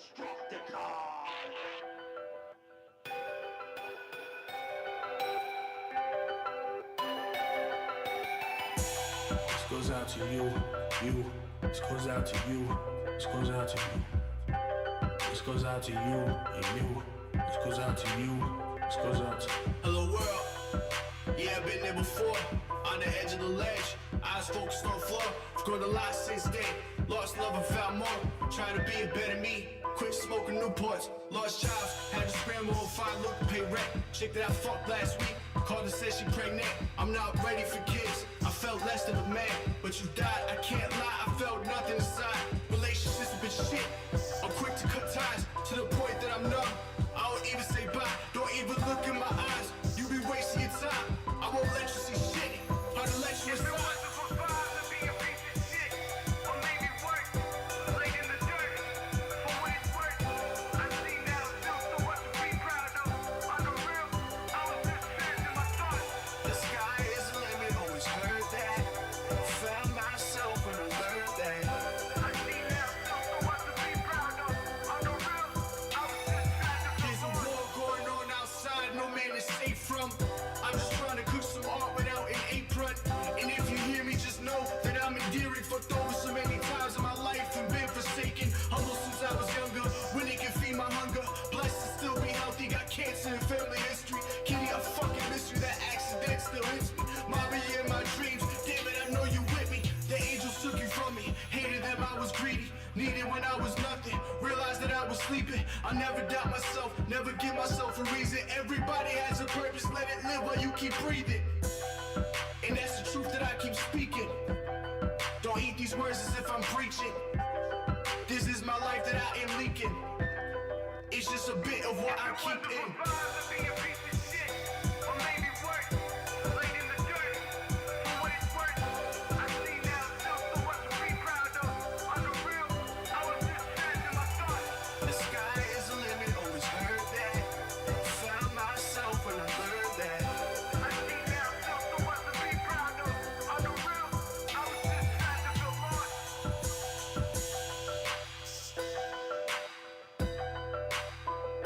This goes out to you, you. This goes out to you. This goes out to you. This goes out to you and you. This goes out to you. This goes out to. Hello world. Yeah, I've been there before. On the edge of the ledge. Eyes focused on floor. Grown a lot since then. Lost love and found more. Trying to be a better me. Quit smoking Newports. Lost jobs. Had to scramble and find look to pay rent. Chick that I fucked last week. Called and said she pregnant. I'm not ready for kids. I felt less than a man. But you died. I can't lie. I felt nothing inside. Relationships have been shit. I'm quick to cut ties. To the point that I'm numb. I don't even say bye. Don't even look in my eyes. You be wasting your time. I won't let you see shit. How to let you inside. I'm just trying to cook some art without an apron. And if you hear me, just know that I'm endearing. Fucked over so many times in my life and been forsaken. Humble since I was younger, when it can feed my hunger. Blessed to still be healthy, got cancer in family history. Kitty, I fucking miss you, that accident still hits me. Mommy in my dreams, damn it, I know you with me. The angels took you from me, hated them, I was greedy. Needed when I was nothing, realized that I was sleeping. I never doubt myself, never give myself a reason. Everybody has a purpose, let it live while you keep breathing. And that's the truth that I keep speaking. Don't eat these words as if I'm preaching. This is my life that I am leaking. It's just a bit of what I keep in.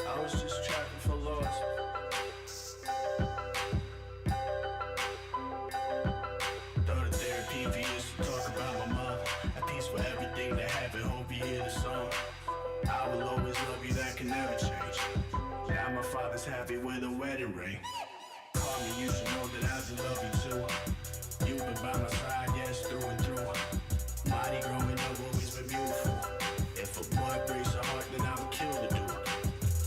I was just trapping for lost. Throw the therapy for years to talk about my mom. At peace for everything that happened. Hope you hear the song. I will always love you, that can never change. Now my father's happy with a wedding ring. Call me, you should know that I do love you too. You've been by my side, yes, through and through. Mighty growing up, always been beautiful. If a boy breaks your heart, then I would kill the dude.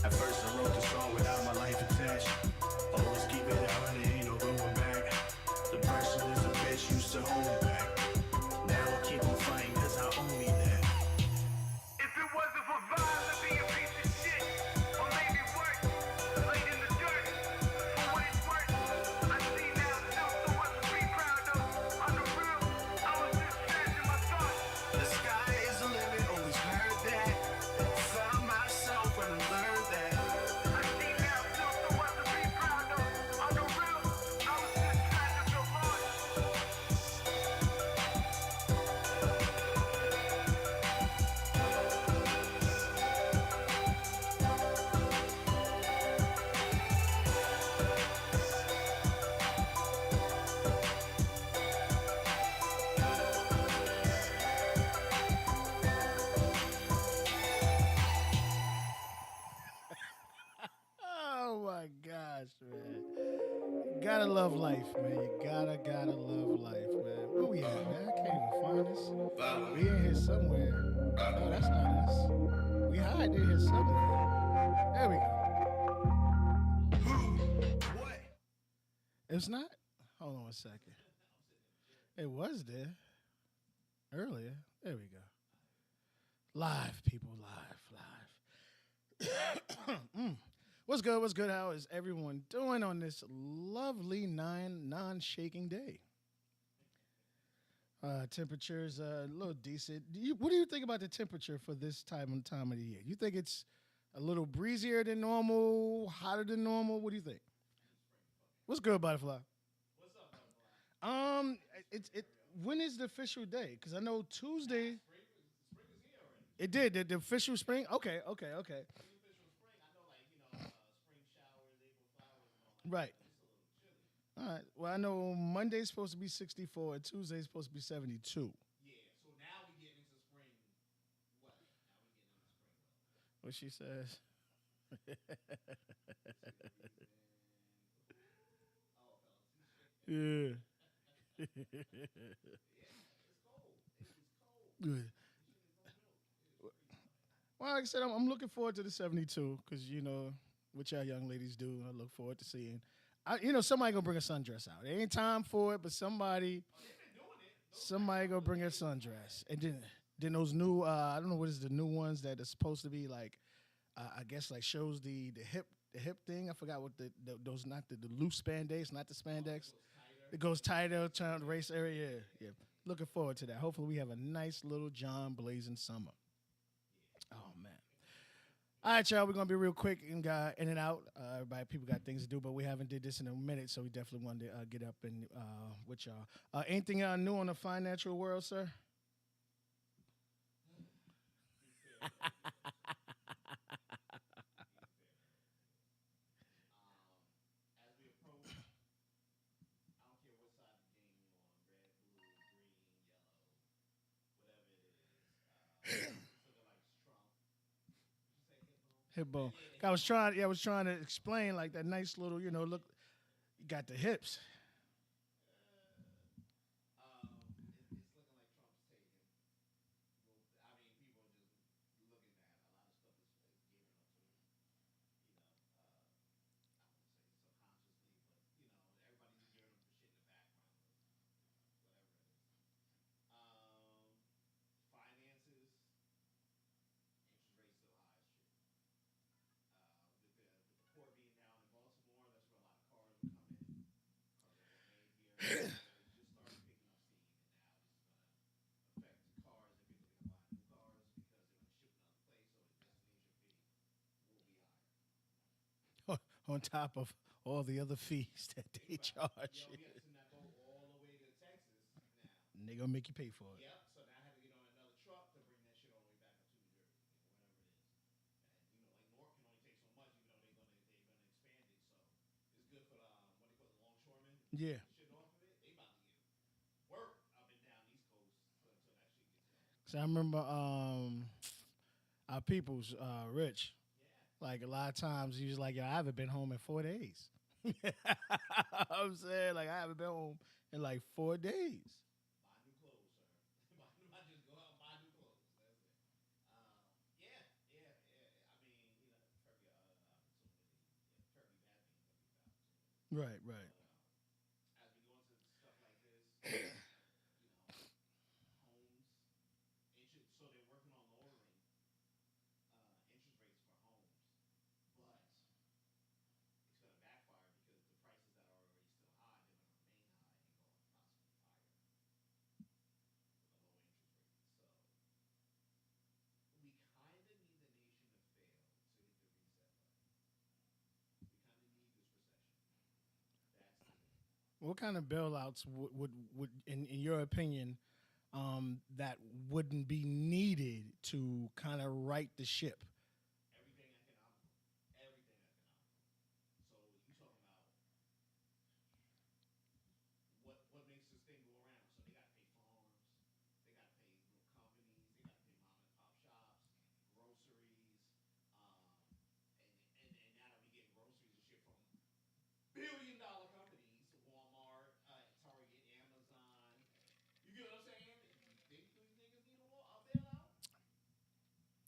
At first I wrote the song without my life attached. Always keep it out and there ain't no going back. Depression is a bitch, used to hold me back. Now I keep on fighting cause I own me that. If it wasn't for violence, I'd be a piece of shit. Or maybe worse, laid in the dirt. For what it's worth, I see now still so much to be proud of. On the real, I was just trapped in my thoughts. The sky is the limit, always heard that. Found myself when I learned that. I see now still so much to be proud of. On the real, I was just trying to feel lost. Oh my gosh, man. You gotta love life, man. You gotta love life, man. Where we at, man? I can't even find us. We in here somewhere. No, that's not us. We hide in here somewhere. There we go. What? It's not? Hold on a second. It was there earlier. There we go. Live, people, live. What's good? What's good? How is everyone doing on this lovely non-shaking day? Temperature's a little decent. What do you think about the temperature for this time of the year? You think it's a little breezier than normal, hotter than normal? What do you think? What's good, Butterfly? What's up, Butterfly? When is the official day? Because I know Tuesday. Spring is here already. It did. The official spring. Okay, okay, okay. It was official spring. I know, like spring showers, April flowers, and all that. Right. But it's a little chilly. All right. Well, I know Monday's supposed to be 64 and Tuesday's supposed to be 72. Yeah. So now we getting into spring weather. Now we getting into spring weather. What she says. Let's see the reason. Oh, fellas, he's shaking. Yeah. Yeah, it's cold. It is cold. Good. This shit is no joke. It is freezing out here. Well, like I said, I'm looking forward to the 72 because, what y'all young ladies do. I look forward to seeing. Somebody gonna bring a sundress out. There ain't time for it, but somebody Oh, they've been doing it. somebody gonna bring a sundress. And then those new I don't know what is the new ones that are supposed to be like I guess like shows the hip thing. I forgot what those not the loose spandex, not the spandex. It goes tighter, turn the race area. Yeah. Looking forward to that. Hopefully we have a nice little John blazing summer. Oh man. All right, y'all. We're gonna be real quick and in and out. People got things to do, but we haven't did this in a minute, so we definitely wanted to get up and with y'all. Anything new on the financial world, sir? As we approach, I don't care what side of the game you're on, red, blue, green, yellow, whatever it is. It's looking like Trump. Did you say hippo? Hippo. Yeah, I was trying to explain like that nice little, look. You got the hips. it's looking like Trump's taking. Well, I mean, people are just looking at a lot of stuff is given up to him. You know, I wouldn't say subconsciously, but everybody's giving him the shit in the background, whatever it is. Finances, interest rates still high as shit. With the port being down in Baltimore, that's where a lot of cars will come in. Cars that were made here, it's just started picking up steam, and now this is gonna affect cars if you're looking to buy new cars because they're gonna ship in other place, so the destination fee will be higher. On top of all the other fees that they Think about it. charge. Yo, we had to now go all the way to Texas now. And they gonna make you pay for it. Yep. So now I had to get on another truck to bring that shit all the way back up to New Jersey, whatever it is. And like North can only take so much, even though they're gonna expand it. So it's good for what they call the longshoremen. Yeah. Shit off of it. They about to get work up and down the East Coast until that shit gets going. So I remember our people's Rich. Yeah. Like a lot of times he was like, "Yo, I haven't been home in 4 days." I'm saying like I haven't been home in like 4 days. Buy new clothes, sir. I just go out and buy new clothes. That's it. Yeah. I mean, every opportunity. Yeah, for every bad thing, there'll be an opportunity. Right, right. As we go into stuff like this, homes, so they're working on lowering interest rates for homes, but it's going to backfire because the prices that are already still high, they're going to remain high and go possibly higher with a low interest rate. So we kind of need the nation to fail to hit the reset button. We kind of need this recession. That's the thing. What kind of bailouts would in your opinion, that wouldn't be needed to kind of right the ship? Everything economical. Everything economical. So you talking about what makes this thing go around? So they got to pay farms, they got to pay little companies, they got to pay mom and pop shops, groceries, and now that we get groceries and shit from billion-dollar companies, Walmart, Target, Amazon. You get what I'm saying? You think these niggas need a bailout?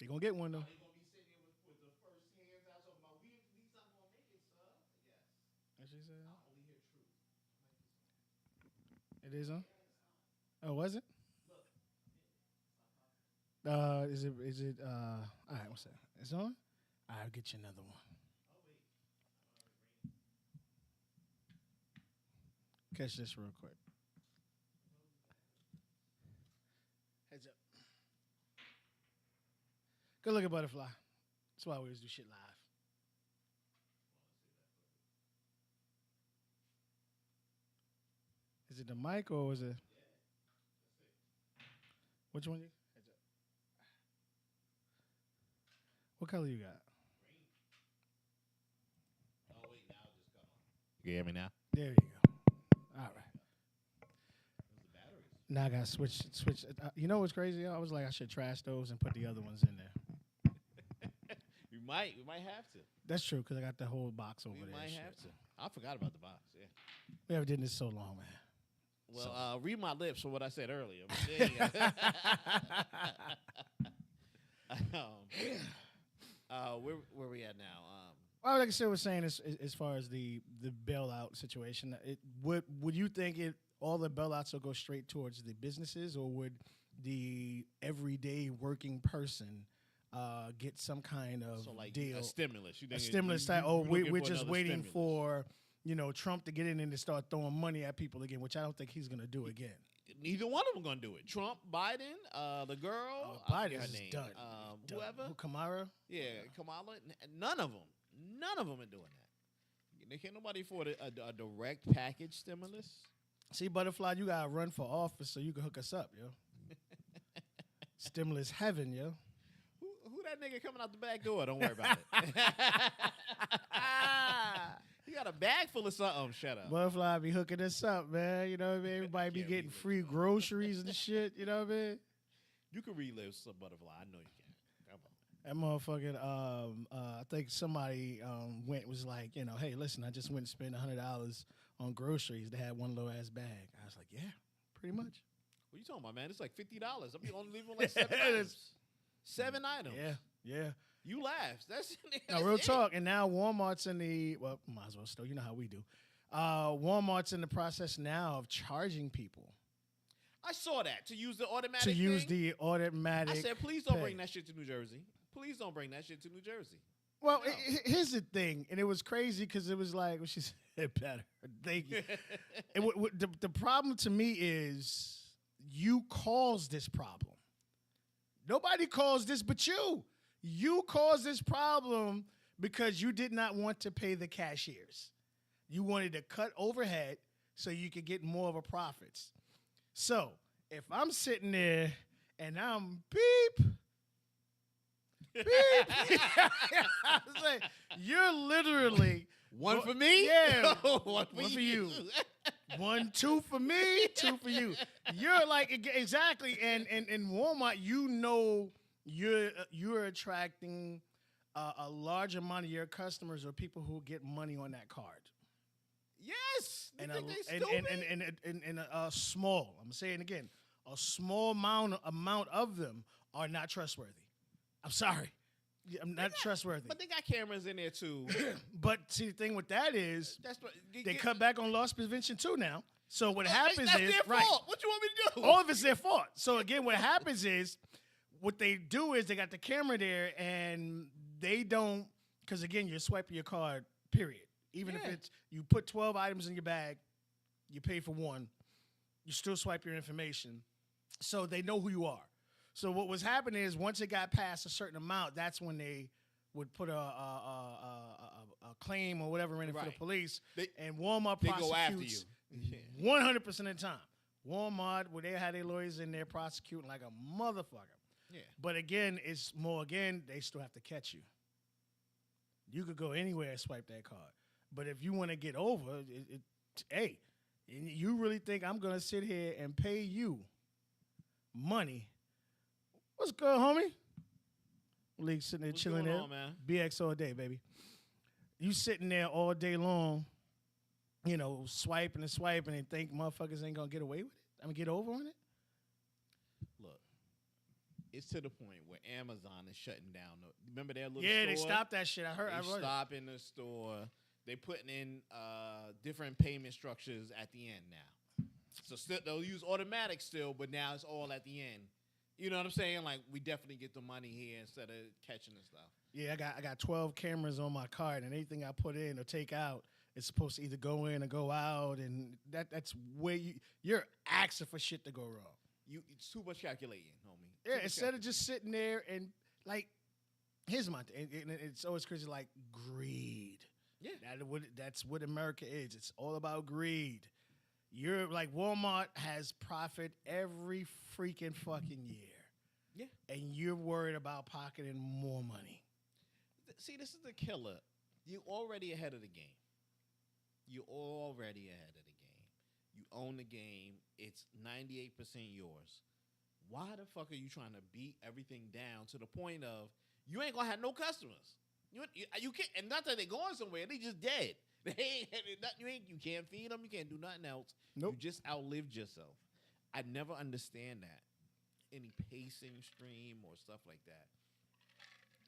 They gonna get one Are though. they gonna be sitting here with the first hands out talking about these not gonna make it, sir? Yes. What she said? I only hear truth. I like this song. It is on. Yeah, it's on. Oh, was it? Look, I'm in it. It's not popping. Is it all right, what's that? It's on? I'll get you another one. Oh wait, I don't have it green. Catch this real quick. Heads up. Good looking butterfly. That's why we always do shit live. Is it the mic or is it? Yeah, that's it. Which one? Heads up. What color you got? Oh wait, now it just cut on. You hear me now? There you go. All right. Those the batteries. Now I got to switch. You know what's crazy? I was like, I should trash those and put the other ones in there. We might have to. That's true because I got the whole box over We there. might and have shit. to. I forgot about the box. Yeah. We haven't done this so long, man. Well, read my lips for what I said earlier. Where we at now? Well, like I said, was saying as far as the bailout situation, would you think all the bailouts will go straight towards the businesses, or would the everyday working person get some kind of So like deal, a stimulus. You a think stimulus you type? Oh, looking we're for just another waiting stimulus. for Trump to get in and to start throwing money at people again, which I don't think he's going to do again. Neither one of them gonna do it. Trump, Biden, the girl, I forget Biden's her is name. done. Whoever. Who, Kamala? Yeah, Kamala. None of them are doing that. They can't nobody afford a direct package stimulus. See, Butterfly, you got to run for office so you can hook us up, yo. Stimulus heaven, yo. Who that nigga coming out the back door? Don't worry about it. He got a bag full of something. Shut up. Butterfly be hooking us up, man. You know what I mean? Everybody be Can't getting relive free groceries and shit. You know what I mean? You can relive some butterfly. I know you can. Come on. That motherfucking, I think somebody was like, hey, listen, I just went and spent $100 on groceries. They had one little ass bag. I was like, yeah, pretty much. What you talking about, man? It's like $50. I'm only leaving like 7 items. 7 items. Yeah. You laughed. That's No, real it. talk. And now Walmart's might as well still. You know how we do. Walmart's in the process now of charging people I saw that to use the automatic. to use thing. the automatic. I said, please don't pay. bring that shit to New Jersey. Please don't bring that shit to New Jersey. Well, No. here's the thing, and it was crazy because it was like, well, she said better. Thank you. The problem to me is you caused this problem. Nobody caused this but you. You caused this problem because you did not want to pay the cashiers. You wanted to cut overhead so you could get more of a profits. So if I'm sitting there and I'm beep, I was like, you're literally One for me? Yeah. One One for you. 1, 2 for me, 2 for you. You're like exactly, and in Walmart, you're attracting a large amount of your customers or people who get money on that card. Yes. And Think they stupid? a small, I'm saying again, a small amount of them are not trustworthy. I'm sorry. I'm not trustworthy. But they got cameras in there too. But see, the thing with that is That's what they cut back on loss prevention too now. So what happens that's is their fault. What you want me to do? all of it's their fault. So again, what happens is what they do is they got the camera there and they don't, because again, you're swiping your card, period. Even if Yeah. it's you put 12 items in your bag, you pay for one, you still swipe your information. So they know who you are. So what was happening is once it got past a certain amount, that's when they would put a claim or whatever in it for the Right. police. They- And Walmart they go after prosecutes you. 100% of the time. Walmart, where they had their lawyers in there prosecuting like a motherfucker. Yeah. But again, it's more, they still have to catch you. You could go anywhere and swipe that card. But if you want to get over, hey, and you really think I'm going to sit here and pay you money? What's good, homie? League sitting there What's chilling going there. on, man? BX all day, baby. You sitting there all day long, swiping and think motherfuckers ain't going to get away with it? Get over on it? Look, it's to the point where Amazon is shutting down. Remember their little Yeah, store? they stopped that shit. I heard. They stop in the store. They putting in different payment structures at the end now. So still they'll use automatic still, but now it's all at the end. You know what I'm saying? Like we definitely get the money here instead of catching the stuff. Yeah, I got 12 cameras on my card, and anything I put in or take out, it's supposed to either go in or go out, and that's where you're asking for shit to go wrong. It's too much calculating, homie. Yeah, instead of just sitting there and like, here's my thing, and it's always crazy, like greed. Yeah. That's what America is. It's all about greed. You're like Walmart has profit every freaking fucking year. Yeah. And you're worried about pocketing more money. See, this is the killer. You already ahead of the game. You already ahead of the game. You own the game. It's 98% yours. Why the fuck are you trying to beat everything down to the point of you ain't gonna have no customers? You can't, and not that they're going somewhere. They just dead. They ain't, you can't feed them. You can't do nothing else. Nope. You just outlived yourself. I never understand that. Any pacing stream or stuff like that.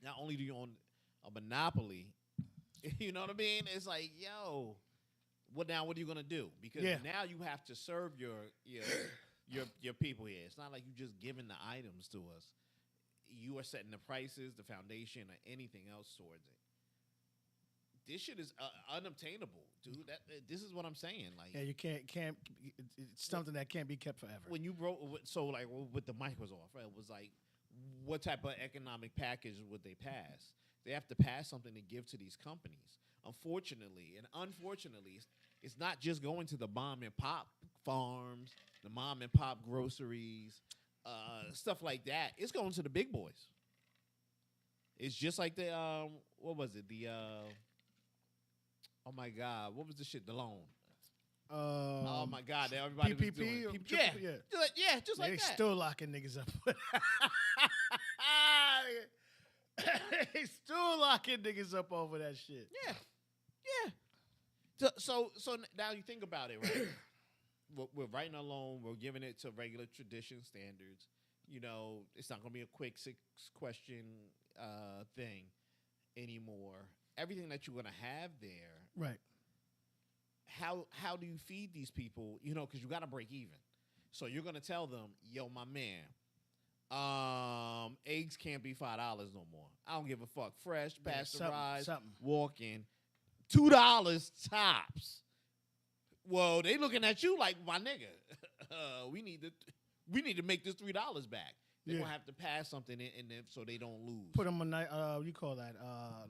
Not only do you own a monopoly, you know what I mean? It's like, yo, what are you gonna do? Because now you have to serve your people here. It's not like you just giving the items to us. You are setting the prices, the foundation, or anything else towards it. This shit is unobtainable, dude. This is what I'm saying. Like, Yeah, you can't. It's something that can't be kept forever. when you broke, so like with the mic was off, right? It was like, what type of economic package would they pass? They have to pass something to give to these companies. Unfortunately, it's not just going to the mom and pop farms, the mom and pop groceries, stuff like that. It's going to the big boys. It's just like the what was it? The oh my God, what was the shit? The loan. Oh my God, everybody was doing PPP? just like They that. still locking niggas up. They still locking niggas up over that shit. Yeah. So now you think about it, right? We're writing a loan. We're giving it to regular tradition standards. You know, it's not going to be a quick 6-question thing anymore. Everything that you're going to have there, Right. how do you feed these people? You know, because you got to break even. So you're going to tell them, yo, my man, eggs can't be $5 no more. I don't give a fuck. Fresh, pasteurized, something. walking, $2 tops. Well, they looking at you like, my nigga, we need to make this $3 back. They're gonna have to pass something in them so they don't lose. Put them on you call that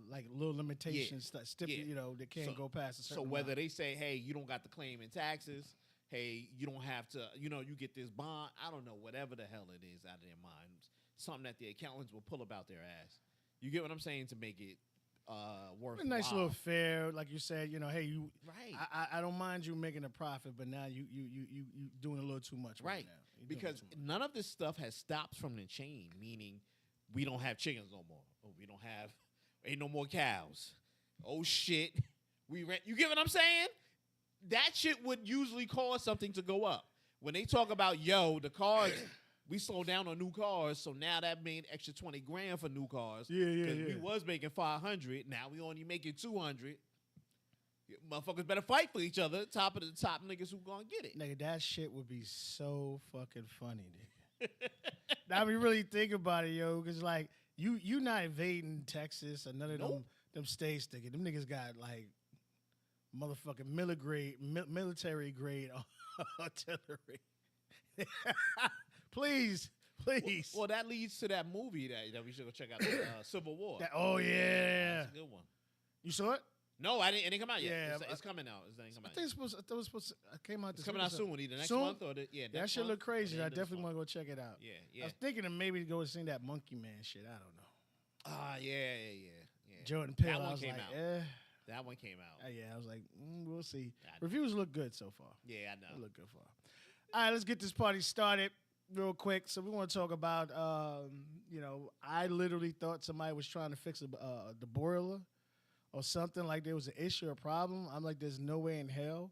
like little limitations that you know, they can't go past a certain So whether amount. they say, hey, you don't got to claim in taxes, hey, you don't have to, you know, you get this bond, I don't know, whatever the hell it is out of their minds, something that the accountants will pull about their ass. You get what I'm saying? To make it worth a nice little fair, like you said, you know, hey, you right. I don't mind you making a profit, but now you doing a little too much right now. You're doing Because too much. none of this stuff has stopped from the chain, meaning we don't have chickens no more. Or we don't have, ain't no more cows. Oh shit. We rent. You get what I'm saying? That shit would usually cause something to go up. When they talk about, yo, the cars, we slowed down on new cars, so now that means extra 20 grand for new cars. Yeah. We was making 500, now we only making 200. Motherfuckers better fight for each other. Top of the top niggas who gonna get it. Nigga, that shit would be so fucking funny, nigga. Now we really think about it, yo, because like you not invading Texas or none of them states, nigga. Them niggas got like motherfucking military grade artillery. Please. Well, that leads to that movie that we should go check out, Civil War. Oh yeah, That's a good one. you saw it? No, I didn't. It didn't come out yet. Yeah, It's coming out. It ain't come I out think yet. I thought it was supposed to. It came out. It's coming out soon, either next Soon? month or That next shit month look crazy. or the I end of this definitely month. want to go check it out. Yeah. I was thinking of maybe go and see that Monkey Man shit. I don't know. Yeah. Jordan Peele. That one I was came like, out. That one came out. yeah. I was like, we'll see. I know. Reviews look good so far. Yeah, I They know. look good for. All right, let's get this party started real quick. So we want to talk about, you know, I literally thought somebody was trying to fix the boiler or something, like there was an issue or problem. I'm like, there's no way in hell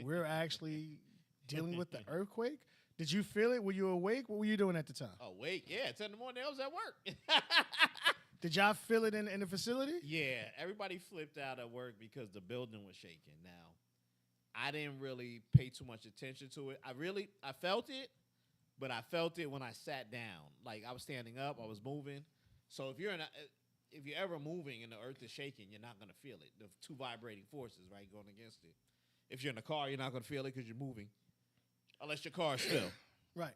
we're actually dealing with the earthquake. Did you feel it? Were you awake? What were you doing at the time? Oh, wait. Yeah, 10 in the morning. I was at work. Did y'all feel it in the facility? Yeah, everybody flipped out at work because the building was shaking. Now, I didn't really pay too much attention to it. I felt it, but I felt it when I sat down. Like, I was standing up, I was moving. So if you're ever moving and the earth is shaking, you're not going to feel it. The two vibrating forces, right, going against it. If you're in a car, you're not going to feel it because you're moving, unless your car is still. Right.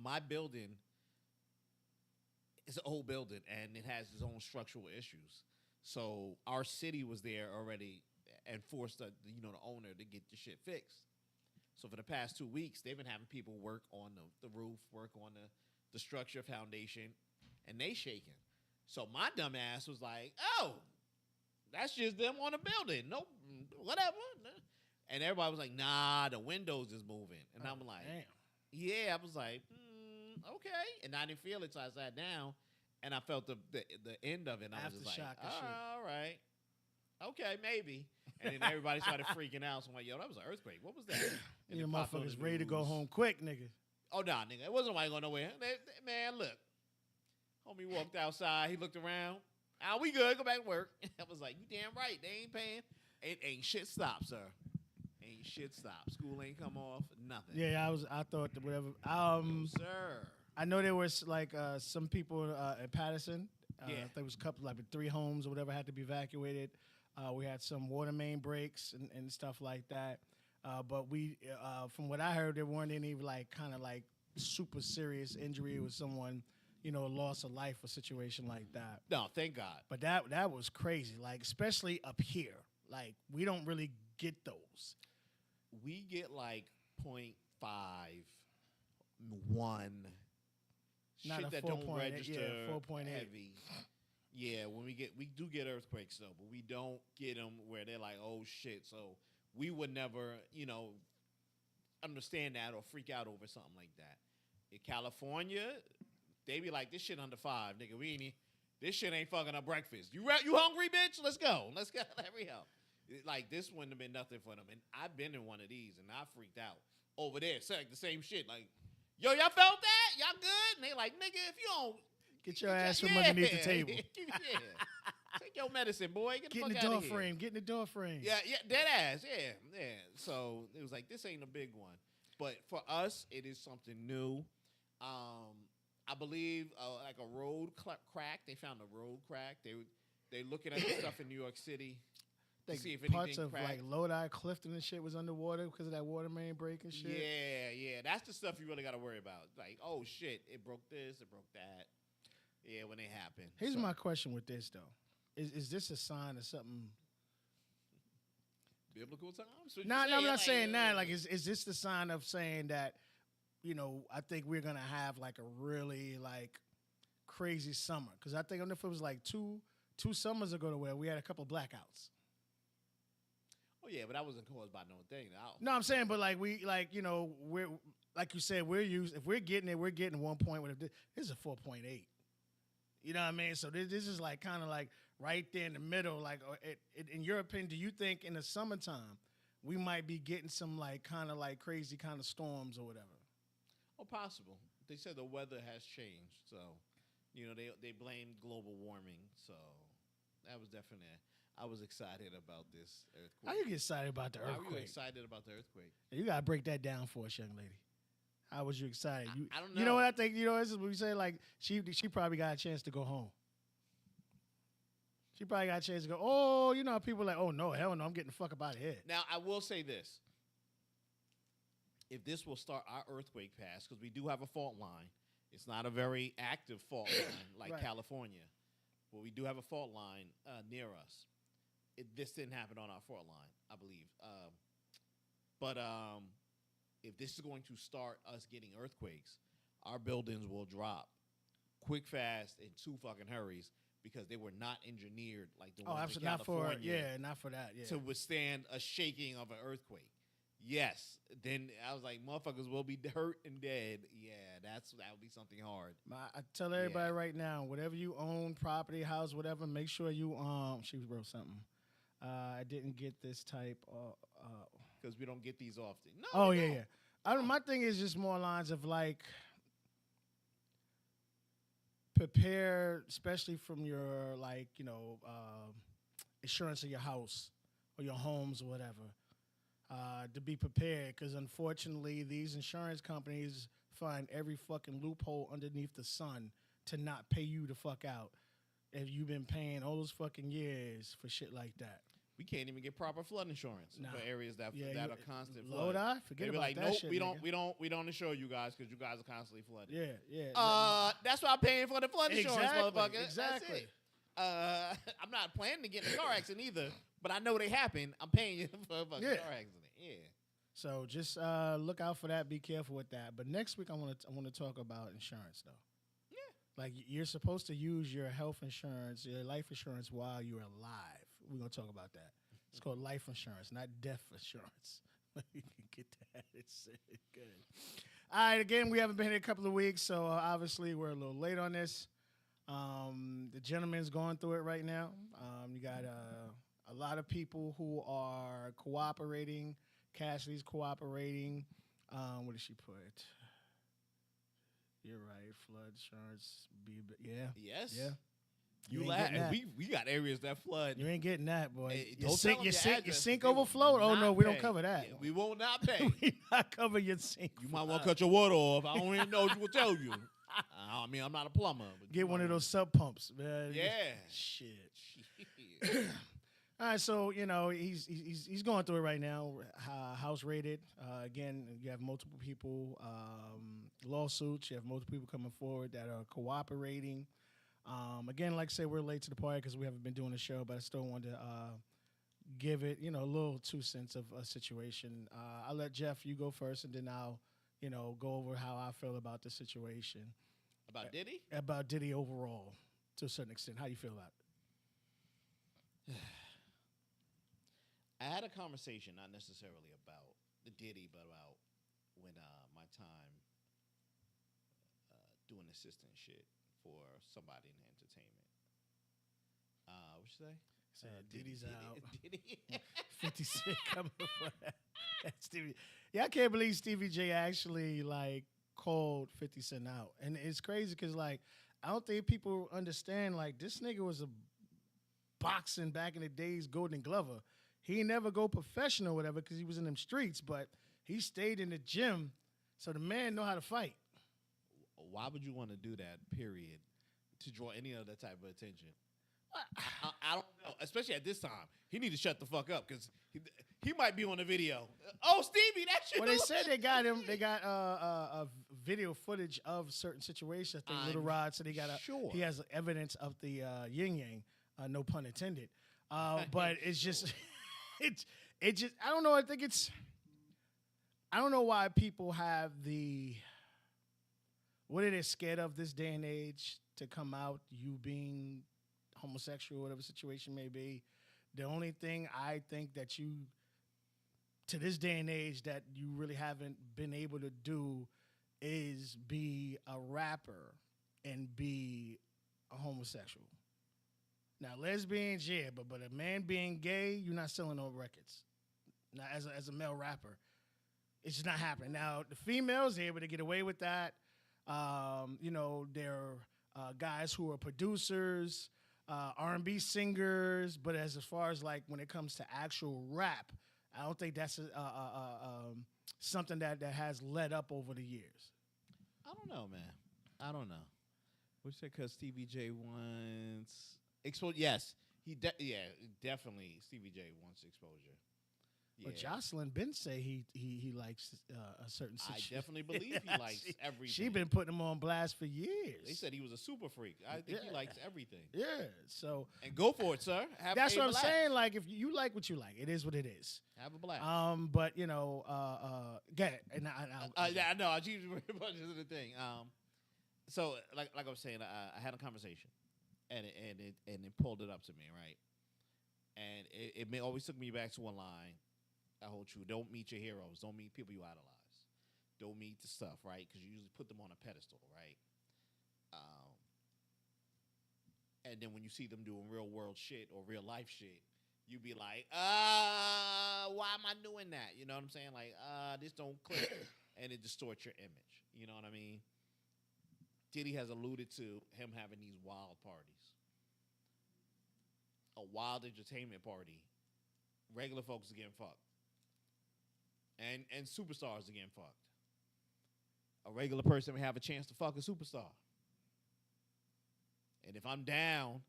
My building is an old building, and it has its own structural issues. So our city was there already and forced the owner to get the shit fixed. So for the past 2 weeks, they've been having people work on the roof, work on the structure foundation, and they shaking. So my dumb ass was like, oh, that's just them on the building. Nope, whatever. And everybody was like, nah, the windows is moving. And I'm like, Damn. yeah. I was like, okay. And I didn't feel it, so I sat down, and I felt the end of it. And I was just like, Aftershock and shit. all right. Okay, maybe. And then everybody started freaking out. So I'm like, yo, that was an earthquake. What was that? And You it popped on the motherfuckers ready to go news. home quick, nigga. Oh, nah, nigga. It wasn't nobody going nowhere. Man, look. Homie walked outside. He looked around. Ah, we good. Go back to work. I was like, you damn right. They ain't paying. Ain't shit stopped, sir. Ain't shit stopped. School ain't come off. Nothing. Yeah, I thought that whatever. No, sir. I know there was like some people in Patterson. Yeah. There was a couple, like 3 homes or whatever, had to be evacuated. We had some water main breaks and stuff like that. But we, from what I heard, there weren't any like kind of like super serious injury with someone, loss of life or situation like that. No, thank God. But that was crazy. Like especially up here, like we don't really get those. We get like 0.5, 1. Not shit a that 4 don't point, register yeah, 4.8. heavy. Yeah, when we do get earthquakes though, but we don't get them where they're like, oh shit. So we would never, understand that or freak out over something like that. In California, they be like, this shit under 5, nigga. This shit ain't fucking up breakfast. You hungry, bitch? Let's go. Hurry up. Like this wouldn't have been nothing for them. And I've been in one of these and I freaked out over there. It's like the same shit. Like, yo, y'all felt that? Y'all good? And they like, nigga, if you don't Get your ass from underneath the table. yeah. Take your medicine, boy. Get the Get in fuck the out door of here. frame. Get in the door frame. Yeah, dead ass. Yeah. So it was like, this ain't a big one. But for us, it is something new. I believe like a road crack. They found a road crack. They looking at the stuff in New York City to Think see if parts anything of cracked. like Lodi, Clifton and shit was underwater because of that water main break and shit. Yeah. That's the stuff you really got to worry about. Like, oh shit, it broke this, it broke that. Yeah, when it happened. Here's my question with this though: Is this a sign of something? Biblical times? What No, you no, I'm saying? not saying that. Like, is this the sign of saying that? I think we're gonna have like a really like crazy summer because I think I don't know if it was like two summers ago where we had a couple blackouts. Oh yeah, but that wasn't caused by no thing. No, I'm saying, but like we're like you said, if we're getting it, we're getting 1 point. This is a 4.8. You know what I mean? So this is like kind of like right there in the middle. Like, in your opinion, do you think in the summertime we might be getting some like kind of like crazy kind of storms or whatever? Oh, possible. They said the weather has changed, so they blamed global warming. So that was definitely. I was excited about this earthquake. How you get excited about the Why were you earthquake? excited about the earthquake? You gotta break that down for us, young lady. How was you excited? I don't know. You know what I think? This is what we say. Like she probably got a chance to go home. She probably got a chance to go. Oh, people are like, oh no, hell no, I'm getting the fuck up out of here. Now I will say this: if this will start our earthquake path, because we do have a fault line. It's not a very active fault line like Right. California, but we do have a fault line near us. This didn't happen on our fault line, I believe. But if this is going to start us getting earthquakes, our buildings will drop quick, fast, in 2 fucking hurries because they were not engineered like the ones in Absolutely not for California not for that. Yeah. to withstand a shaking of an earthquake. Yes. Then I was like, motherfuckers will be hurt and dead. Yeah, that would be something hard. I tell everybody right now, whatever you own, property, house, whatever, make sure you she wrote something. I didn't get this type of. Because we don't get these often. No. Oh we yeah, don't. yeah. My thing is just more lines of like prepare, especially from your like insurance of your house or your homes or whatever, to be prepared because unfortunately these insurance companies find every fucking loophole underneath the sun to not pay you the fuck out if you've been paying all those fucking years for shit like that. We can't even get proper flood insurance for areas that are constant flood. Lodi, forget about like, that nope, shit. we nigga. don't insure you guys because you guys are constantly flooded. Yeah. That's why I'm paying for the flood insurance, Exactly, motherfucker. exactly. That's it. I'm not planning to get in a car accident either, but I know they happen. I'm paying you for a fucking car accident. Yeah. So just look out for that. Be careful with that. But next week I want to talk about insurance though. Like you're supposed to use your health insurance, your life insurance while you're alive. We're gonna talk about that. It's called life insurance, not death insurance. You can get that. It's good. All right. Again, we haven't been here a couple of weeks, so obviously we're a little late on this. The gentleman's going through it right now. You got a lot of people who are cooperating. Cassidy's cooperating. What did she put? You're right. Flood insurance. Yeah. Yes. Yeah. You ain't laugh. getting that. We got areas that flood. You ain't getting that, boy. Hey, Your don't sink, tell 'em your your sink, your address. sink They will overflowed. Oh no, not we don't pay. cover that. Yeah, we will not pay. We not cover your sink. You might want to cut your water off. I don't even know what will tell you. I mean, I'm not a plumber. But Get one of those sub pumps, man. Yeah. Shit. Shit. All right, so he's going through it right now. House rated. Again, you have multiple people lawsuits. You have multiple people coming forward that are cooperating. Again, like I said, we're late to the party because we haven't been doing the show, but I still wanted to give it, a little 2 cents of a situation. I'll let Jeff, you go first, and then I'll, go over how I feel about the situation. About Diddy? About Diddy overall, to a certain extent. How do you feel about it? I had a conversation, not necessarily about the Diddy, but about when my time doing assistant shit for somebody in entertainment. What you say? Diddy's out. Diddy. 50 Cent coming for that. Stevie. Yeah, I can't believe Stevie J actually called 50 Cent out, and it's crazy because I don't think people understand this nigga was a boxing back in the days, Golden Glover. He never go professional or whatever because he was in them streets, but he stayed in the gym, so the man know how to fight. Why would you want to do that? Period, to draw any other type of attention. I don't know, especially at this time. He need to shut the fuck up because he might be on the video. Oh, Stevie, that's you. Well, they said they got him. They got a video footage of certain situations. I think Little Rod said he has evidence of the yin yang. No pun intended. But it's just, it just. I don't know. I think it's. I don't know why people have what are they scared of this day and age to come out, you being homosexual, whatever situation may be. The only thing I think that you, to this day and age, that you really haven't been able to do is be a rapper and be a homosexual. Now, lesbians, yeah, but a man being gay, you're not selling no records. Now, as a male rapper, it's just not happening. Now, the females, they're able to get away with that. They're guys who are producers, R&B singers, but as far as when it comes to actual rap, I don't think that's something that has led up over the years. I don't know, man. I don't know. What's that? Because Stevie J wants exposure. Yes, definitely. Stevie J wants exposure. Yeah. But Jocelyn Ben say he likes a certain I situation. definitely believe he likes everything. She been putting him on blast for years. They said he was a super freak. I think he likes everything. Yeah, so And go for it, sir. that's what I'm saying. If you like what you like, it is what it is. Have a blast. But get it. And I know. I keep bunches of the thing. So like I was saying, I had a conversation, and it pulled it up to me, right? And it always took me back to one line. I hold true. Don't meet your heroes. Don't meet people you idolize. Don't meet the stuff, right? Because you usually put them on a pedestal, right? And then when you see them doing real world shit or real life shit, you be like, why am I doing that? You know what I'm saying? This don't click, and it distorts your image. You know what I mean? Diddy has alluded to him having these wild parties. A wild entertainment party. Regular folks are getting fucked. And superstars are getting fucked. A regular person may have a chance to fuck a superstar. And if I'm down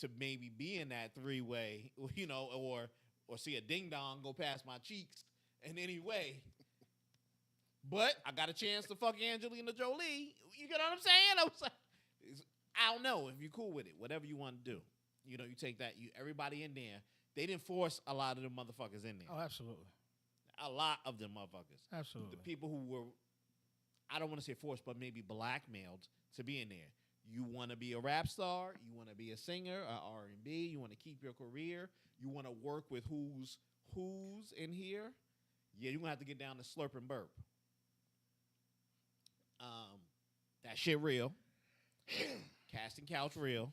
to maybe be in that three-way, or see a ding-dong go past my cheeks in any way, but I got a chance to fuck Angelina Jolie, you get what I'm saying? I don't know if you're cool with it, whatever you want to do. You take that, everybody in there, they didn't force a lot of them motherfuckers in there. Oh, absolutely. A lot of them motherfuckers. Absolutely. The people who were, I don't want to say forced, but maybe blackmailed to be in there. You want to be a rap star. You want to be a singer, R&B. You want to keep your career. You want to work with who's in here. Yeah, you're going to have to get down to slurp and burp. That shit real. Casting couch real.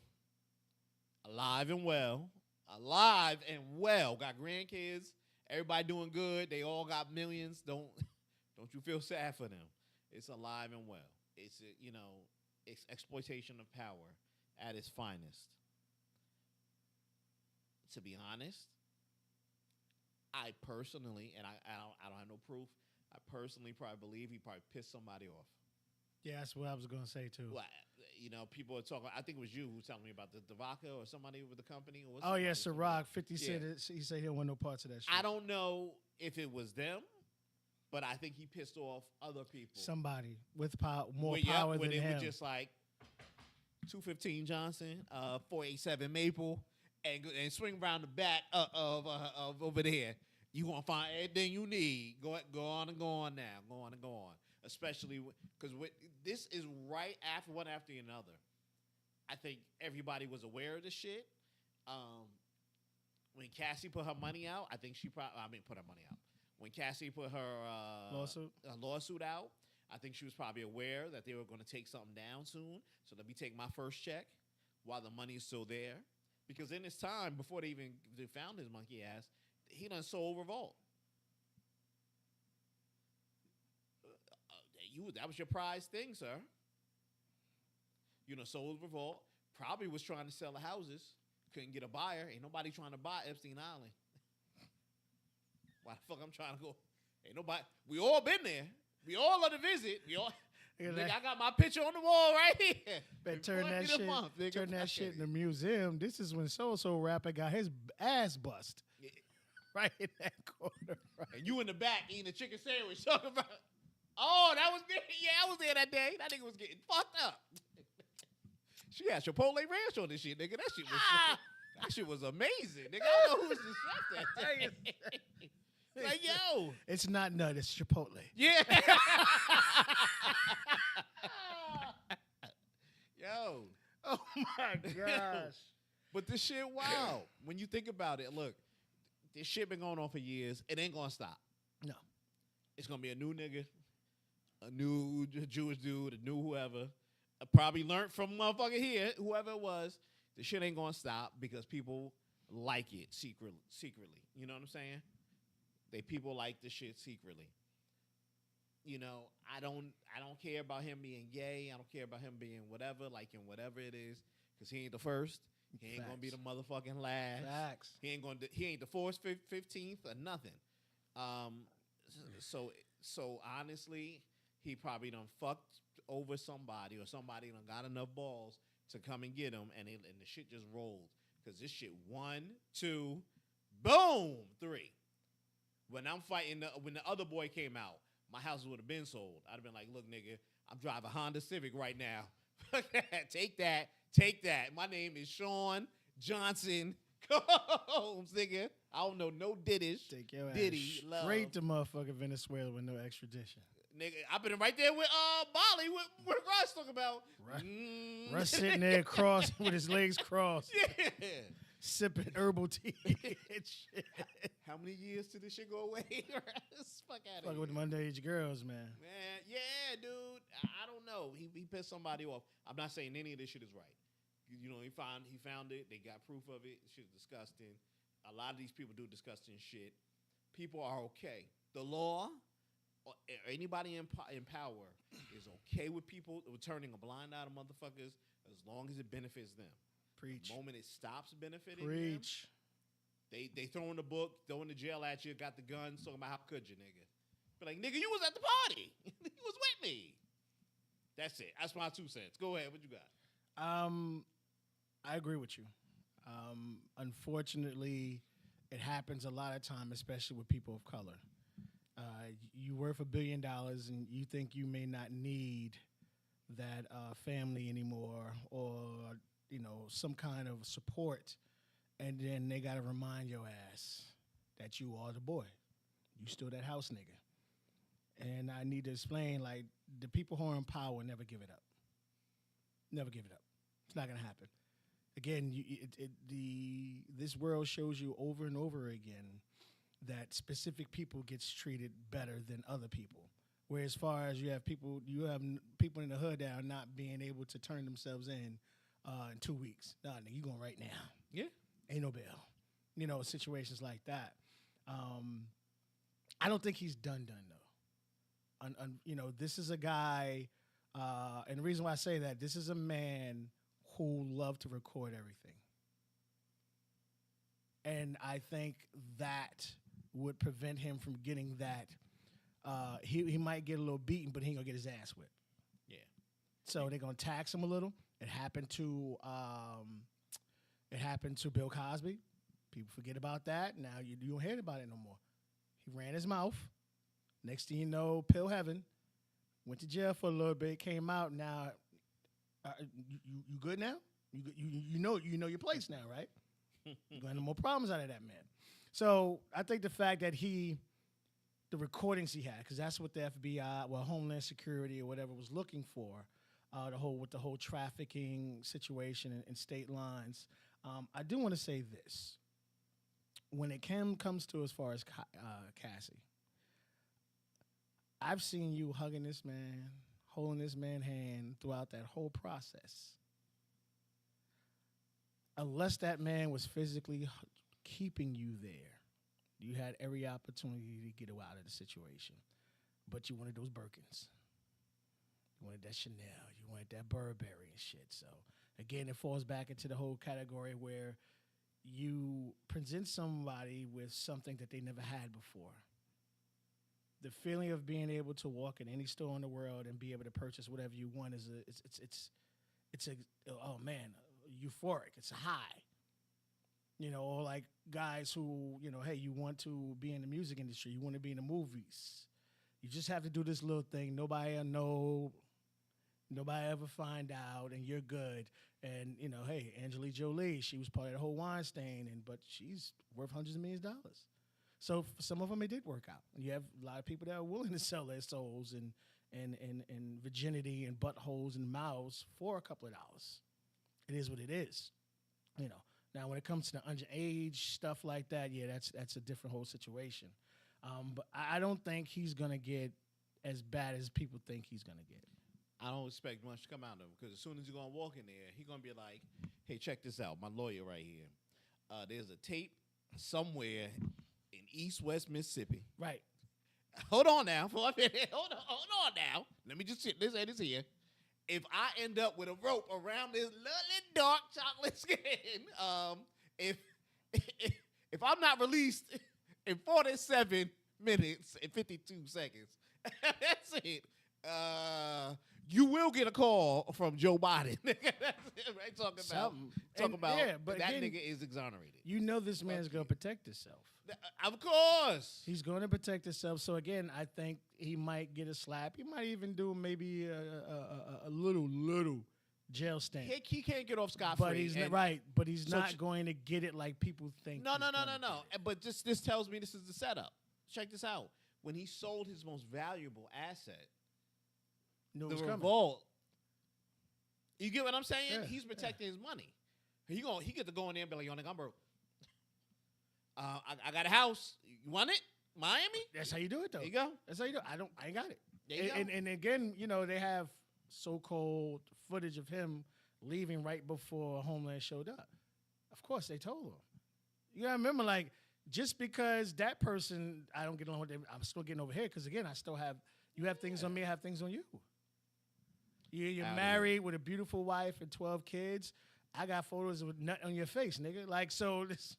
Alive and well. Alive and well. Got grandkids. Everybody doing good. They all got millions. Don't you feel sad for them? It's alive and well. It's it's exploitation of power at its finest. To be honest, I personally, and I don't have no proof, I personally probably believe he probably pissed somebody off. Yeah, that's what I was gonna say too. Well, people are talking. I think it was you who was telling me about the vodka or somebody with the company. Or Oh yeah, Ciroc. 50 said he said he don't want no parts of that shit. I don't know if it was them, but I think he pissed off other people. Somebody with more power than when it him. was just like 215 Johnson, 487 Maple, and swing around the back of over there. You gonna find everything you need. Go on and go on now. Go on and go on. Especially because this is right after one after another. I think everybody was aware of the shit. When Cassie put her money out, I think put her money out. When Cassie put her lawsuit out, I think she was probably aware that they were going to take something down soon. So let me take my first check while the money is still there. Because in this time, before they found his monkey ass, he done sold Revolt. That was your prize thing, sir. Sold Revolt. Probably was trying to sell the houses. Couldn't get a buyer. Ain't nobody trying to buy Epstein Island. Why the fuck I'm trying to go? Ain't nobody. We all been there. We all on the visit. We all. Nigga, I got my picture on the wall right here. Better turn that shit in the museum. This is when so rapper got his ass bust. Yeah. Right in that corner. Right. And you in the back eating a chicken sandwich talking about. Oh, that was there. Yeah, I was there that day. That nigga was getting fucked up. She had Chipotle ranch on this shit, nigga. That shit was amazing, nigga. I don't know who was the chef that day. Like, yo. It's not nut, it's Chipotle. Yeah. Yo. Oh, my gosh. But this shit, wow. When you think about it, look, this shit been going on for years. It ain't going to stop. No. It's going to be a new nigga, a new Jewish dude, a new whoever. I probably learned from motherfucker here, whoever it was. The shit ain't going to stop because people like it secretly. You know what I'm saying? People like the shit secretly. I don't care about him being gay. I don't care about him being whatever, liking whatever it is, because he ain't the first. He ain't gonna be the motherfucking last. Facts. He ain't the 15th or nothing. So honestly, he probably done fucked over somebody, or somebody done got enough balls to come and get him, and the shit just rolled. Because this shit 1, 2, boom, 3. When I'm fighting, when the other boy came out, my house would have been sold. I'd have been like, look, nigga, I'm driving a Honda Civic right now. Take that. My name is Sean Johnson Combs, nigga. I don't know no Diddish. Take your Diddy, ass love. straight to motherfucking Venezuela with no extradition. Nigga, I've been right there with Bali, with Russ talking about. Russ sitting there crossed with his legs crossed. Yeah. Sipping herbal tea and shit. How many years till this shit go away? Fuck out of Fucking here. with them underage girls, man. Man, yeah, dude. I don't know. He pissed somebody off. I'm not saying any of this shit is right. He found it. They got proof of it. Shit's disgusting. A lot of these people do disgusting shit. People are okay. The law, or anybody in power, is okay with people turning a blind eye to motherfuckers as long as it benefits them. Preach. The moment it stops benefiting Preach. them, they throw in the book, throw in the jail at you, got the guns, talking about how could you, nigga. Be like, nigga, you was at the party. You was with me. That's it. That's my 2 cents. Go ahead. What you got? I agree with you. Unfortunately, it happens a lot of time, especially with people of color. You worth $1 billion, and you think you may not need that family anymore, or some kind of support, and then they gotta remind your ass that you are the boy. You still that house nigga. And I need to explain, like, the people who are in power never give it up. Never give it up. not gonna happen. Again, this world shows you over and over again that specific people gets treated better than other people. Where as far as you have people in the hood that are not being able to turn themselves in 2 weeks. Nah, nigga, you going right now. Yeah. Ain't no bail. You know, situations like that. I don't think he's done though. You know, this is a guy, and the reason why I say that, this is a man who loved to record everything. And I think that would prevent him from getting that. He might get a little beaten, but he ain't gonna get his ass whipped. Yeah. So they're gonna tax him a little. It happened to Bill Cosby. People forget about that. Now you don't hear about it no more. He ran his mouth. Next thing you know, pill heaven. Went to jail for a little bit. Came out. Now, you good now? You know your place now, right? You're gonna have no more problems out of that man. So I think the fact that the recordings he had, because that's what the FBI, well, Homeland Security or whatever was looking for, with the whole trafficking situation in state lines. I do want to say this. When it comes to as far as Cassie, I've seen you hugging this man, holding this man's hand throughout that whole process. Unless that man was physically keeping you there, you had every opportunity to get out of the situation. But you wanted those Birkins. You wanted that Chanel. You wanted that Burberry and shit. So, again, it falls back into the whole category where you present somebody with something that they never had before. The feeling of being able to walk in any store in the world and be able to purchase whatever you want is oh man, euphoric. It's a high. You know, or like guys who, you know, hey, you want to be in the music industry, you want to be in the movies. You just have to do this little thing. Nobody will know. Nobody ever find out, and you're good. And, you know, hey, Angelique Jolie, she was part of the whole Weinstein, but she's worth hundreds of millions of dollars. So for some of them, it did work out. And you have a lot of people that are willing to sell their souls and virginity and buttholes and mouths for a couple of dollars. It is what it is, you know. Now, when it comes to the underage stuff like that, yeah, that's a different whole situation. But I don't think he's going to get as bad as people think he's going to get. I don't expect much to come out of him because as soon as he's going to walk in there, he's going to be like, hey, check this out. My lawyer right here. There's a tape somewhere in East-West Mississippi. Right. Hold on now. For a minute. Hold on now. Let me just sit this here. If I end up with a rope around this lovely dark chocolate skin, if I'm not released in 47 minutes and 52 seconds, that's it. You will get a call from Joe Biden. That's it, right? Talking about but that again, nigga is exonerated. You know this man's going to protect himself. Of course. He's going to protect himself. So, again, I think he might get a slap. He might even do maybe a little jail stamp. He can't get off scot-free. But he's right. But he's not going to get it like people think. No. But this tells me this is the setup. Check this out. When he sold his most valuable asset, the revolt. You get what I'm saying? Yeah, He's protecting his money. He get to go in there and be like, yo, nigga, I'm broke. I got a house. You want it? Miami? That's how you do it, though. There you go. That's how you do it. I ain't got it. There you go. And again, you know, they have so-called footage of him leaving right before Homeland showed up. Of course, they told him. You gotta remember, like, just because that person, I don't get along with them, I'm still getting over here because, again, you have things on me, I have things on you. You're married with a beautiful wife and 12 kids. I got photos with nut on your face, nigga. Like, so this,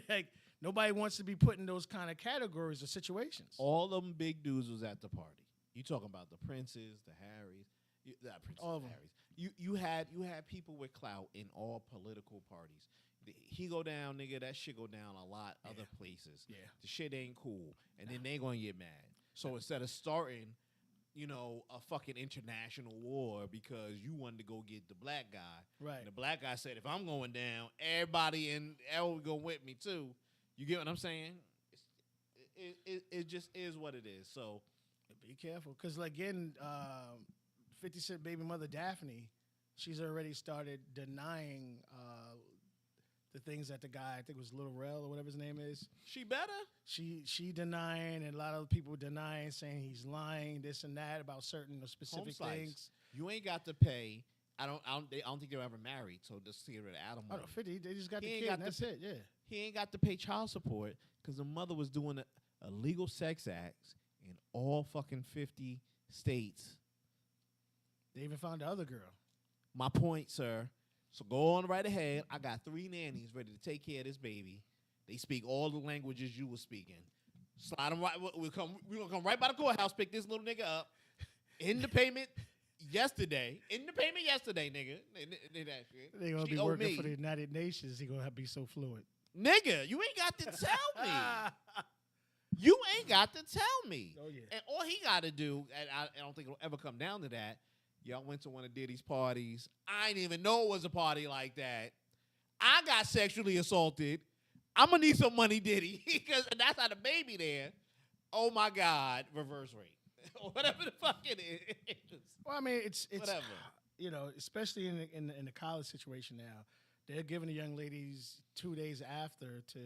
like, nobody wants to be put in those kind of categories or situations. All them big dudes was at the party. You talking about the Princes, the Harrys, all of them. Harrys. You had people with clout in all political parties. He go down, nigga. That shit go down a lot other places. Yeah, the shit ain't cool, and then they gonna get mad. So instead of starting, you know, a fucking international war because you wanted to go get the black guy, right? And the black guy said, if I'm going down, everybody in L go with me too. You get what I'm saying? It just is what it is. So be careful, because again, 50 Cent baby mother Daphne she's already started denying the things that the guy, I think it was Lil Rel or whatever his name is. She better. She denying, and a lot of people denying, saying he's lying, this and that about certain specific Home slice. things. You ain't got to pay. I don't think they're ever married. So just to get rid of Oh, alimony. no, 50. They just got He the ain't kid. got And the that's it. Yeah. He ain't got to pay child support because the mother was doing a legal sex acts in all fucking 50 states. They even found the other girl. My point, sir. So go on right ahead. I got 3 nannies ready to take care of this baby. They speak all the languages you were speaking. Slide them right. We're gonna come right by the courthouse, pick this little nigga up. In the payment yesterday. Nigga. They're going to She be owe working me. for the United Nations. He going to have to be so fluid. Nigga, you ain't got to tell me. You ain't got to tell me. Oh, yeah. And all he got to do, and I don't think it'll ever come down to that, y'all went to one of Diddy's parties. I didn't even know it was a party like that. I got sexually assaulted. I'm going to need some money, Diddy, because that's how the baby there. Oh, my God, reverse rate. Whatever the fuck it is. Well, I mean, it's Whatever. You know, especially in the college situation now, they're giving the young ladies 2 days after to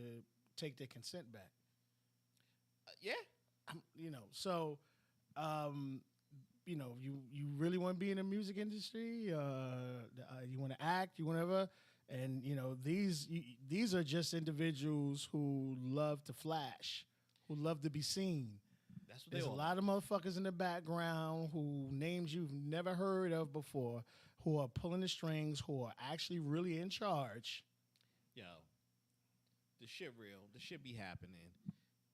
take their consent back. Yeah. You know, so you know, you really want to be in the music industry, you want to act, you whatever, and you know these are just individuals who love to flash, who love to be seen. That's what There's they a all lot of motherfuckers in the background who names you've never heard of before, who are pulling the strings, who are actually really in charge. Yo, the shit real. The shit be happening.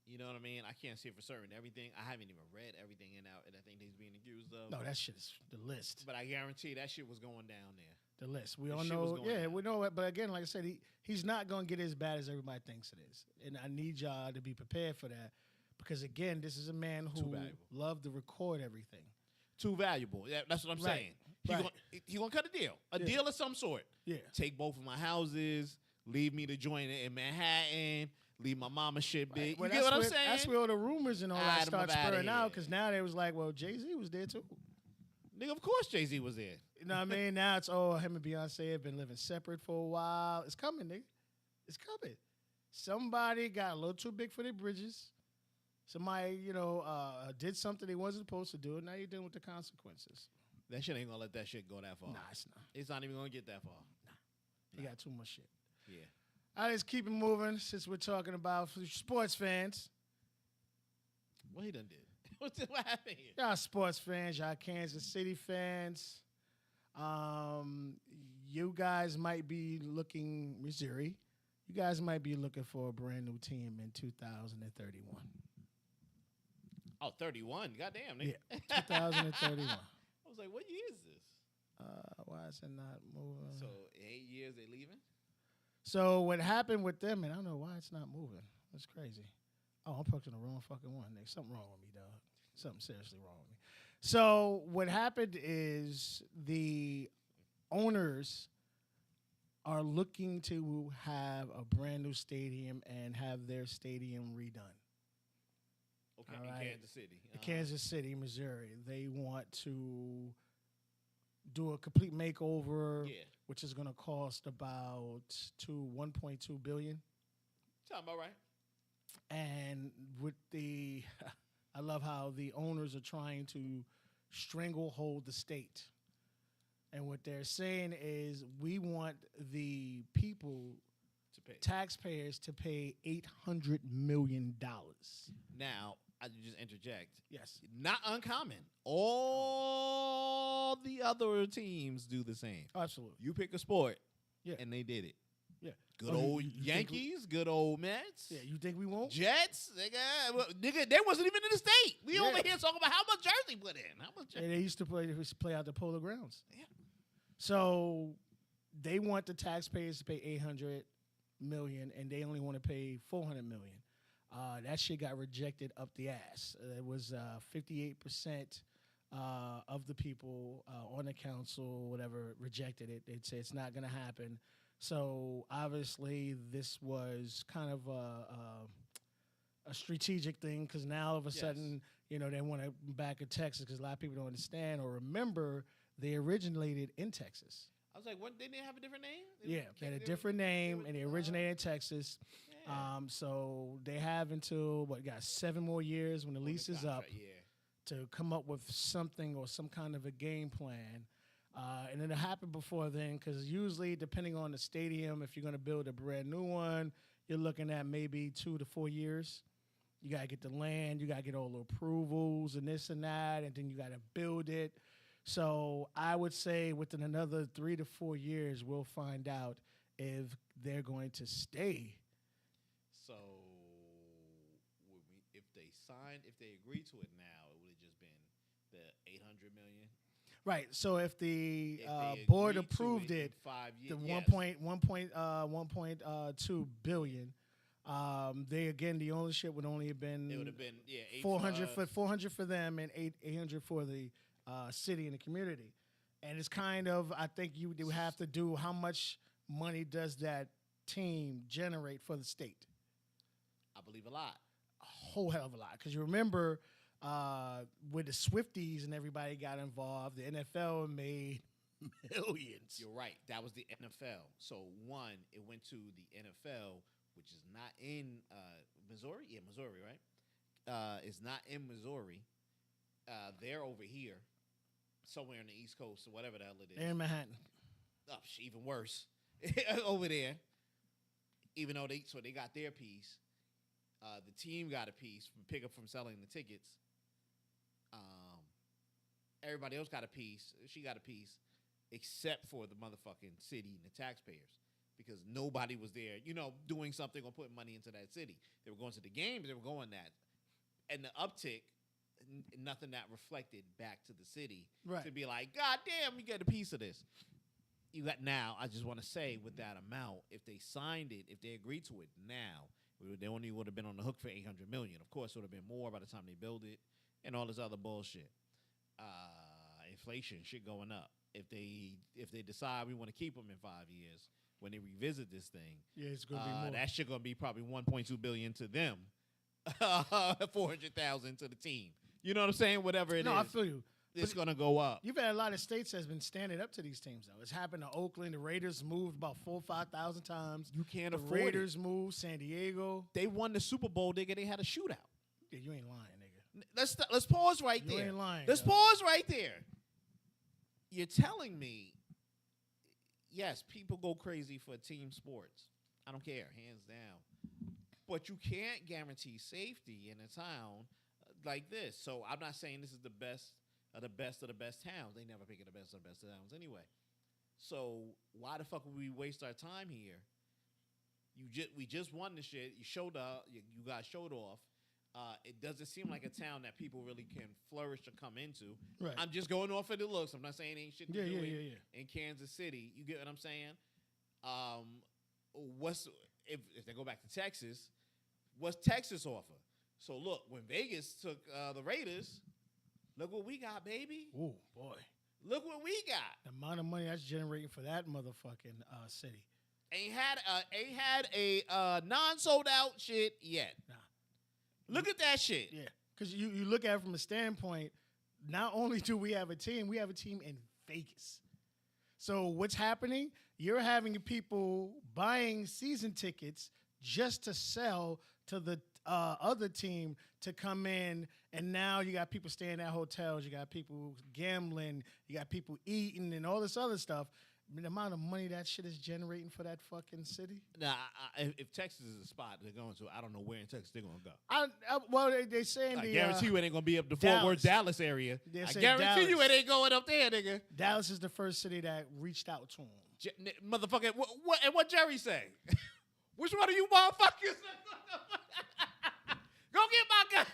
You know what I mean? I can't say for certain everything. I haven't even read everything in out, and I think he's being accused of. No, that shit is the list. But I guarantee that shit was going down there. The list. We That all shit was know. going Yeah, down. we know it. But again, like I said, he's not going to get as bad as everybody thinks it is. And I need y'all to be prepared for that. Because again, this is a man Too who valuable. loved to record everything. Too valuable. Yeah, that's what I'm Right. saying. Right. He gonna cut a deal. A Yeah. deal of some sort. Yeah. Take both of my houses, leave me to join it in Manhattan, leave my mama shit big. Well, you get what I'm where, saying? That's where all the rumors and all that Adam start outta spurring out. here. Because now they was like, well, Jay-Z was there too. Nigga, of course Jay-Z was there. You know what I mean? Now it's, him and Beyonce have been living separate for a while. It's coming, nigga. It's coming. Somebody got a little too big for their bridges. Somebody, you know, did something they wasn't supposed to do, and now you're dealing with the consequences. That shit ain't gonna let that shit go that far. Nah, it's not. It's not even gonna get that far. You got too much shit. Yeah. All right, let's keep it moving since we're talking about sports fans. What he done did? What happened here? Y'all sports fans, y'all Kansas City fans. You guys might be looking, Missouri, you guys might be looking for a brand new team in 2031. Oh, 31. Goddamn, nigga. Yeah, 2031. I was like, what year is this? Why is it not moving? So 8 years they leaving? So what happened with them, and I don't know why it's not moving. That's crazy. Oh, I'm pushing the wrong fucking one, nigga. Something wrong with me, dog. Something seriously wrong with me. So what happened is the owners are looking to have a brand new stadium and have their stadium redone. Okay, All in right. Kansas City. In Kansas City, Missouri. They want to do a complete makeover, Yeah. which is going to cost about $1.2 billion. Sound about right. And with the, I love how the owners are trying to stranglehold the state. And what they're saying is, we want the people, To pay. taxpayers, to pay $800 million. Now, I just interject. Yes. Not uncommon. All the other teams do the same. Absolutely. You pick a sport, Yeah. and they did it. Yeah. Good Oh, old you think Yankees, good old Mets, Yeah, you think we won't? Jets. Nigga, they wasn't even in the state. We Yeah. over here talking about how much Jersey put in. How much? And they used to play out the Polo Grounds. Yeah. So they want the taxpayers to pay $800 million, and they only want to pay $400 million. That shit got rejected up the ass. It was 58% of the people on the council, whatever, rejected it. They'd say it's not going to happen. So obviously, this was kind of a strategic thing, because now all of a Yes. sudden, you know, they want to back in Texas, because a lot of people don't understand or remember they originated in Texas. I was like, what? They didn't have a different name? Yeah, they had a different name, and they originated in Texas. Yeah. So they have until, got 7 more years when the lease is up Yeah. to come up with something or some kind of a game plan. And it'll happen before then, because usually, depending on the stadium, if you're going to build a brand new one, you're looking at maybe 2 to 4 years. You got to get the land, you got to get all the approvals and this and that, and then you got to build it. So I would say within another 3 to 4 years, we'll find out if they're going to stay. So if they agreed to it now, it would have just been the 800 million. Right. So if the If they board agreed to approved in it, 5 the years, 1.2 billion, the ownership would only have been, it would have been 400 for them and 800 for the city and the community. And it's kind of, I think you would have to do, how much money does that team generate for the state? I believe a lot. A whole hell of a lot. Because you remember with the Swifties and everybody got involved, the NFL made millions. You're right. That was the NFL. So one, it went to the NFL, which is not in Missouri. Yeah, Missouri, right? It's not in Missouri. They're over here, somewhere on the East Coast or whatever the hell it is. They're in Manhattan. Oh, even worse. Over there. Even though they got their piece. The team got a piece from selling the tickets. Everybody else got a piece. She got a piece, except for the motherfucking city and the taxpayers, because nobody was there, doing something or putting money into that city. They were going to the games. They were going that, and the uptick, nothing that reflected back to the city to be like, God damn, we get a piece of this. You got now. I just want to say, with that amount, if they signed it, if they agreed to it now, they only would have been on the hook for $800 million. Of course, it would have been more by the time they build it, and all this other bullshit. Inflation, shit going up. If they decide we want to keep them in 5 years, when they revisit this thing, it's gonna be more. That shit gonna be probably $1.2 billion to them, $400,000 to the team. You know what I'm saying? Whatever it is. No, I feel you. It's going to go up. You've had a lot of states that's been standing up to these teams, though. It's happened to Oakland. The Raiders moved about 4,000 or 5,000 times. You can't the afford Raiders it. moved. San Diego. They won the Super Bowl, nigga. They had a shootout. Yeah, you ain't lying, nigga. Let's pause right You there. ain't lying. Let's pause right there. You're telling me, yes, people go crazy for team sports. I don't care, hands down. But you can't guarantee safety in a town like this. So I'm not saying this is the best of the best of the best towns. They never pick the best of the best towns anyway. So why the fuck would we waste our time here? We just won the shit. You showed up. You got showed off. It doesn't seem like a town that people really can flourish or come into. Right. I'm just going off of the looks. I'm not saying ain't shit to do yeah. in Kansas City. You get what I'm saying? If they go back to Texas, what's Texas offer? So look, when Vegas took the Raiders, look what we got, baby. Oh boy, look what we got. The amount of money that's generating for that motherfucking city. Ain't had a non-sold out shit yet. Nah. Look at that shit. Yeah, because you look at it from a standpoint, not only do we have a team in Vegas. So what's happening? You're having people buying season tickets just to sell to the other team to come in, and now you got people staying at hotels, you got people gambling, you got people eating and all this other stuff. I mean, the amount of money that shit is generating for that fucking city. Now, if Texas is a spot they're going to, I don't know where in Texas they're going to go. Well, they saying I guarantee you it ain't going to be up the Fort Worth, Dallas area. They I say guarantee you Dallas. it ain't going up there, nigga. Dallas is the first city that reached out to him. Motherfucker, what Jerry say? Which one of you motherfuckers? Go get my gun.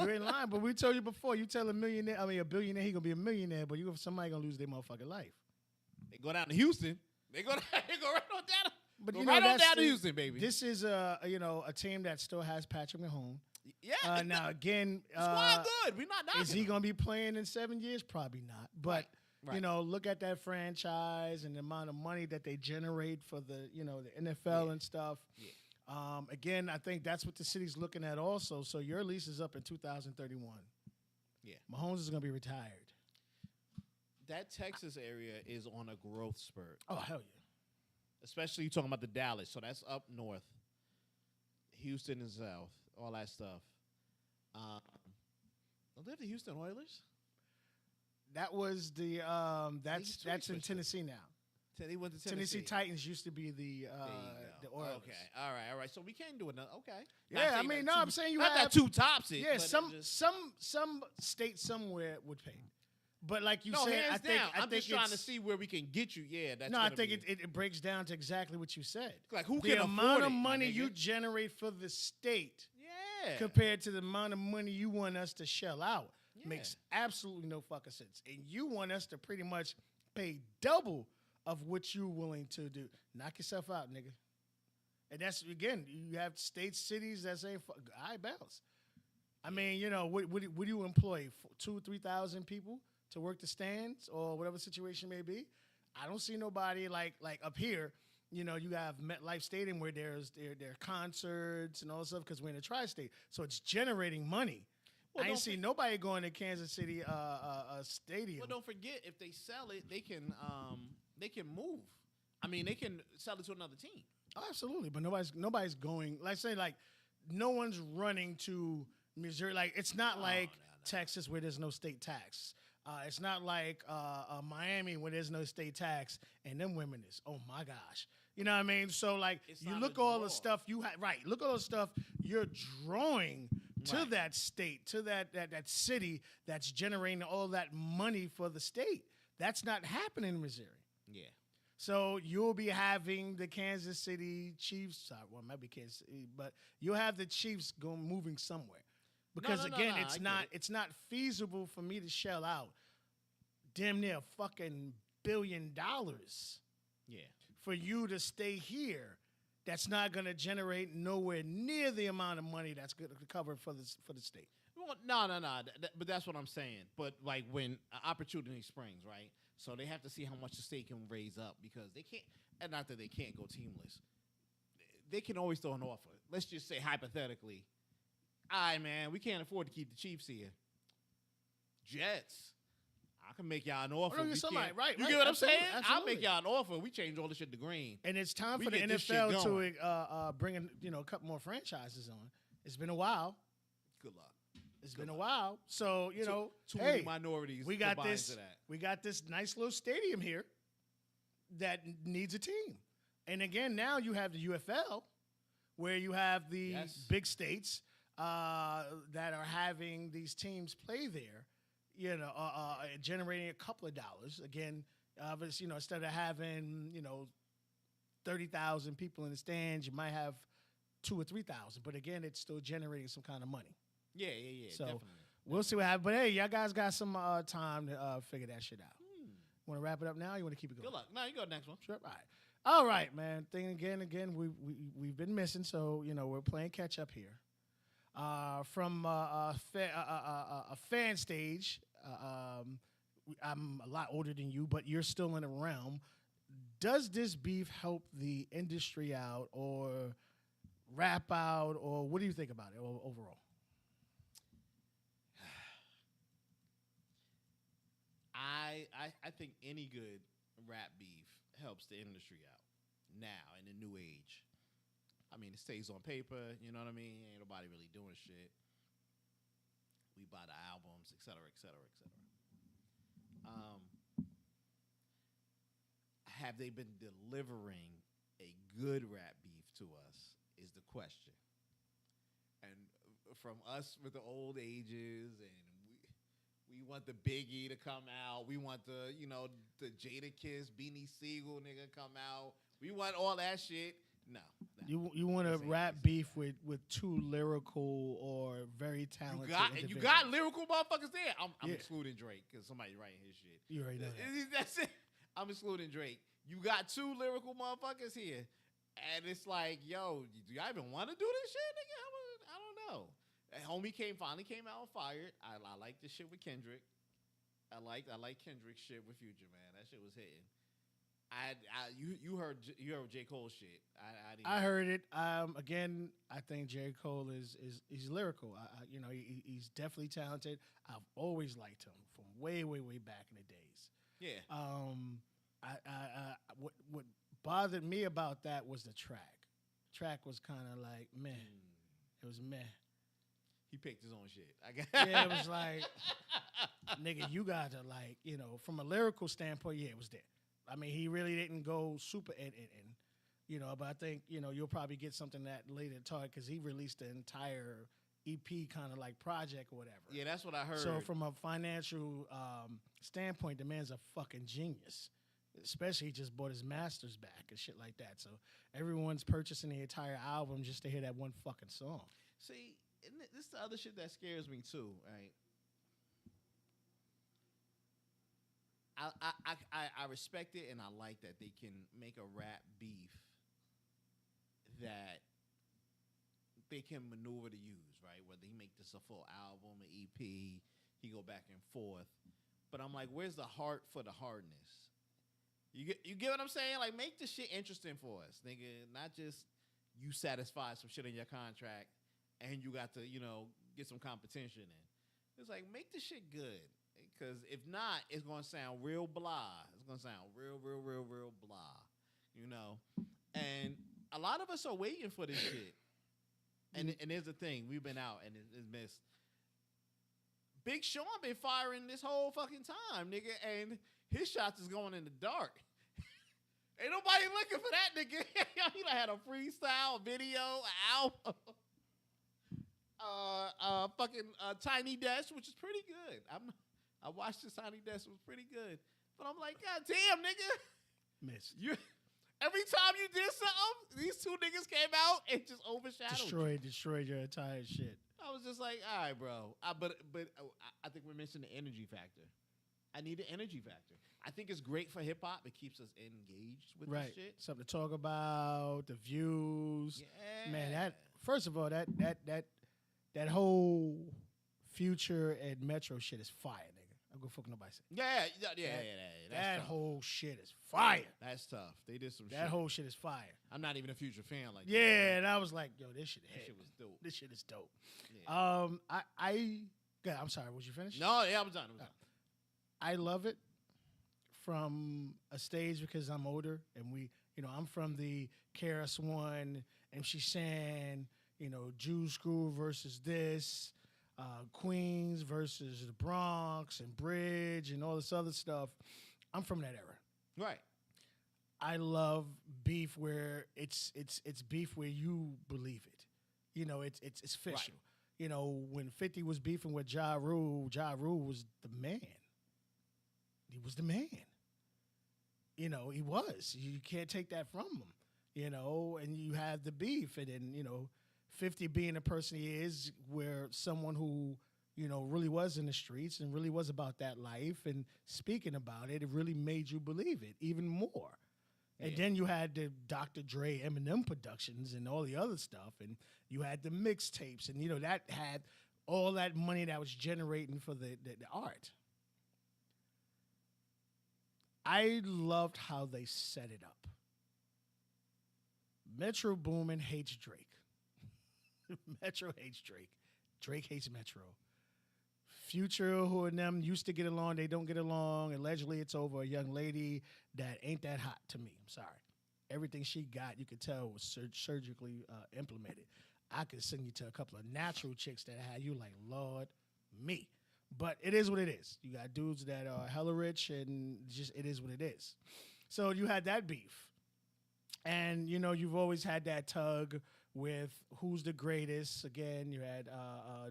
You ain't lying, but we told you before. You tell a billionaire he gonna be a millionaire, but somebody gonna lose their motherfucking life. They go down to Houston. They go right on down. But go you know, right on that's down to Houston, baby. This is a team that still has Patrick Mahomes. Yeah. Now again, squad good. We're not knocking. Is he gonna be playing in 7 years? Probably not. But Right. look at that franchise and the amount of money that they generate for the the NFL and stuff. Yeah. Again, I think that's what the city's looking at also. So your lease is up in 2031. Yeah. Mahomes is gonna be retired. that Texas area is on a growth spurt, Oh hell yeah. especially you talking about the Dallas. So that's up north, Houston and south, all that stuff. Don't they have the Houston Oilers? That was the that's They in switched it. Tennessee now. They went to Tennessee Titans used to be the Oilers. Okay, all right. So we can do it now. Okay. Yeah, I mean, no, I'm saying you not have that two tops it. Yeah, but some it just, some state somewhere would pay, but like you no, said, hands I think down. I I'm think just trying to it's- see where we can get you. Yeah, that's No, I gonna think be it breaks down to exactly what you said. like who The can amount afford of it, my money nigga? you generate for the state yeah compared to the amount of money you want us to shell out Yeah. makes absolutely no fucking sense. And you want us to pretty much pay double of what you're willing to do. Knock yourself out, nigga. And that's, again, you have states, cities that say, I bounce. I mean, you know, what do you employ? 2,000 or 3,000 people to work the stands or whatever situation may be? I don't see nobody like up here. You know, you have MetLife Stadium where there are concerts and all that stuff because we're in a tri-state. So it's generating money. Well, I ain't don't seen nobody going to Kansas City stadium. Well, don't forget if they sell it, they can move. I mean, they can sell it to another team. Oh, absolutely, but nobody's going. Like say, like no one's running to Missouri. Like it's not like no. Texas where there's no state tax. It's not like Miami where there's no state tax and them women is. Oh my gosh, you know what I mean? So like It's you not look a all draw. the stuff you have. Right, look at all the stuff you're drawing to Right. that state, to that city that's generating all that money for the state. That's not happening in Missouri. Yeah. So you'll be having the Kansas City Chiefs. Well, it might be Kansas City, but you'll have the Chiefs moving somewhere. Because no, again, I it's get not it. it's not feasible for me to shell out damn near fucking $1 billion Yeah. for you to stay here. That's not going to generate nowhere near the amount of money that's going to cover for the state. Well, no. But that's what I'm saying. But like when opportunity springs, right? So they have to see how much the state can raise up because they can't. And not that they can't go teamless. They can always throw an offer. Let's just say hypothetically, all right, man, we can't afford to keep the Chiefs here. Jets. I can make y'all an offer. no, We somebody- can't- right, You right, get what I'm absolutely, saying? I'll absolutely. make y'all an offer. We change all the shit to green. And it's time We for the get this shit NFL going. to bring in, a couple more franchises on. It's been a while. Good luck. It's been a while. So, Too hey, many minorities. we got combined this. to that. We got this nice little stadium here that needs a team. And again, now you have the UFL, where you have the Yes. big states that are having these teams play there. Generating a couple of dollars. Again, obviously, instead of having 30,000 people in the stands, you might have 2,000 or 3,000. But again, it's still generating some kind of money. Yeah, So definitely. we'll see what happens. But hey, y'all guys got some time to figure that shit out. Want to wrap it up now? Or you want to keep it going? Good luck. No, you go next one. Sure. All right, man. Thing again. We've been missing, so we're playing catch up here. From a fan stage. I'm a lot older than you, but you're still in the realm. Does this beef help the industry out, or rap out, or what do you think about it overall? I think any good rap beef helps the industry out now in the new age. I mean, it stays on paper, you know what I mean? Ain't nobody really doing shit. We buy the albums, et cetera, et cetera, et cetera. Have they been delivering a good rap beef to us is the question. And from us with the old ages, and we want the Biggie to come out. We want the Jada Kiss, Beanie Siegel nigga come out. We want all that shit. No. You want a This ain't rap easy. beef with two lyrical or very talented You individuals. got lyrical motherfuckers there. I'm Yeah. excluding Drake because somebody writing his shit. You already know that. That's it. I'm excluding Drake. You got two lyrical motherfuckers here. And it's like, yo, do y'all even want to do this shit, nigga? I don't know. Homie finally came out fired. I like this shit with Kendrick. I like Kendrick's shit with Future, man. That shit was hitting. You heard J. Cole shit. I heard it. Again, I think J. Cole is he's lyrical. He's definitely talented. I've always liked him from way back in the days. Yeah. What bothered me about that was the track. Track was kind of like meh. It was meh. He picked his own shit. I guess. Yeah, it was like, nigga, you got to like, from a lyrical standpoint, yeah, it was there. I mean, he really didn't go super but I think, you'll probably get something that later talk because he released the entire EP kind of like project or whatever. Yeah, that's what I heard. So from a financial standpoint, the man's a fucking genius. Especially he just bought his masters back and shit like that. So everyone's purchasing the entire album just to hear that one fucking song. See, this is the other shit that scares me too, right? I respect it and I like that they can make a rap beef that they can maneuver to use, right? Whether he make this a full album, an EP, he go back and forth. But I'm like, where's the heart for the hardness? You get what I'm saying? Like, make the shit interesting for us, nigga. Not just you satisfy some shit in your contract and you got to, get some competition in. It's like, make the shit good. Because if not, it's going to sound real blah. It's going to sound real blah. And a lot of us are waiting for this shit. And here's the thing. We've been out and it's missed. Big Sean been firing this whole fucking time, nigga. And his shots is going in the dark. Ain't nobody looking for that nigga. He done had a freestyle video, album. Tiny Desk, which is pretty good. I watched this Tiny Desk, it was pretty good. But I'm like, God damn, nigga. Miss. Every time you did something, these two niggas came out and just overshadowed Destroyed your entire shit. I was just like, all right, bro. But I think we're missing the energy factor. I need the energy factor. I think it's great for hip hop. It keeps us engaged with this shit. Something to talk about, the views. Yeah. Man, that first of all, that whole Future and Metro shit is fire, nigga. I'm gonna fuck nobody say. Yeah. That tough. whole shit is fire. That's tough. They did some shit. That whole shit is fire. I'm not even a Future fan like that. Yeah, and I was like, yo, this shit was dope. This shit is dope. Yeah. Good. I'm sorry, was you finished? No, yeah, I was done. I love it from a stage because I'm older and I'm from the KRS-One, MC Shan, Jew School versus this, Queens versus the Bronx and Bridge and all this other stuff. I'm from that era. Right. I love beef where it's beef where you believe it. It's official. Right. When 50 was beefing with Ja Rule was the man. He was the man. He was. You can't take that from him. And you have the beef, and then 50 being the person he is, where someone who really was in the streets and really was about that life and speaking about it, it really made you believe it even more. And then you had the Dr. Dre, Eminem productions and all the other stuff, and you had the mixtapes, and that had all that money that was generating for the art. I loved how they set it up. Metro Boomin hates Drake. Metro hates Drake. Drake hates Metro. Future, who and them used to get along, they don't get along. Allegedly, it's over a young lady that ain't that hot to me. I'm sorry. Everything she got, you could tell, was surgically implemented. I could send you to a couple of natural chicks that had you like, Lord, me. But it is what it is. You got dudes that are hella rich, and just it is what it is. So you had that beef. And, you've always had that tug with who's the greatest. Again, you had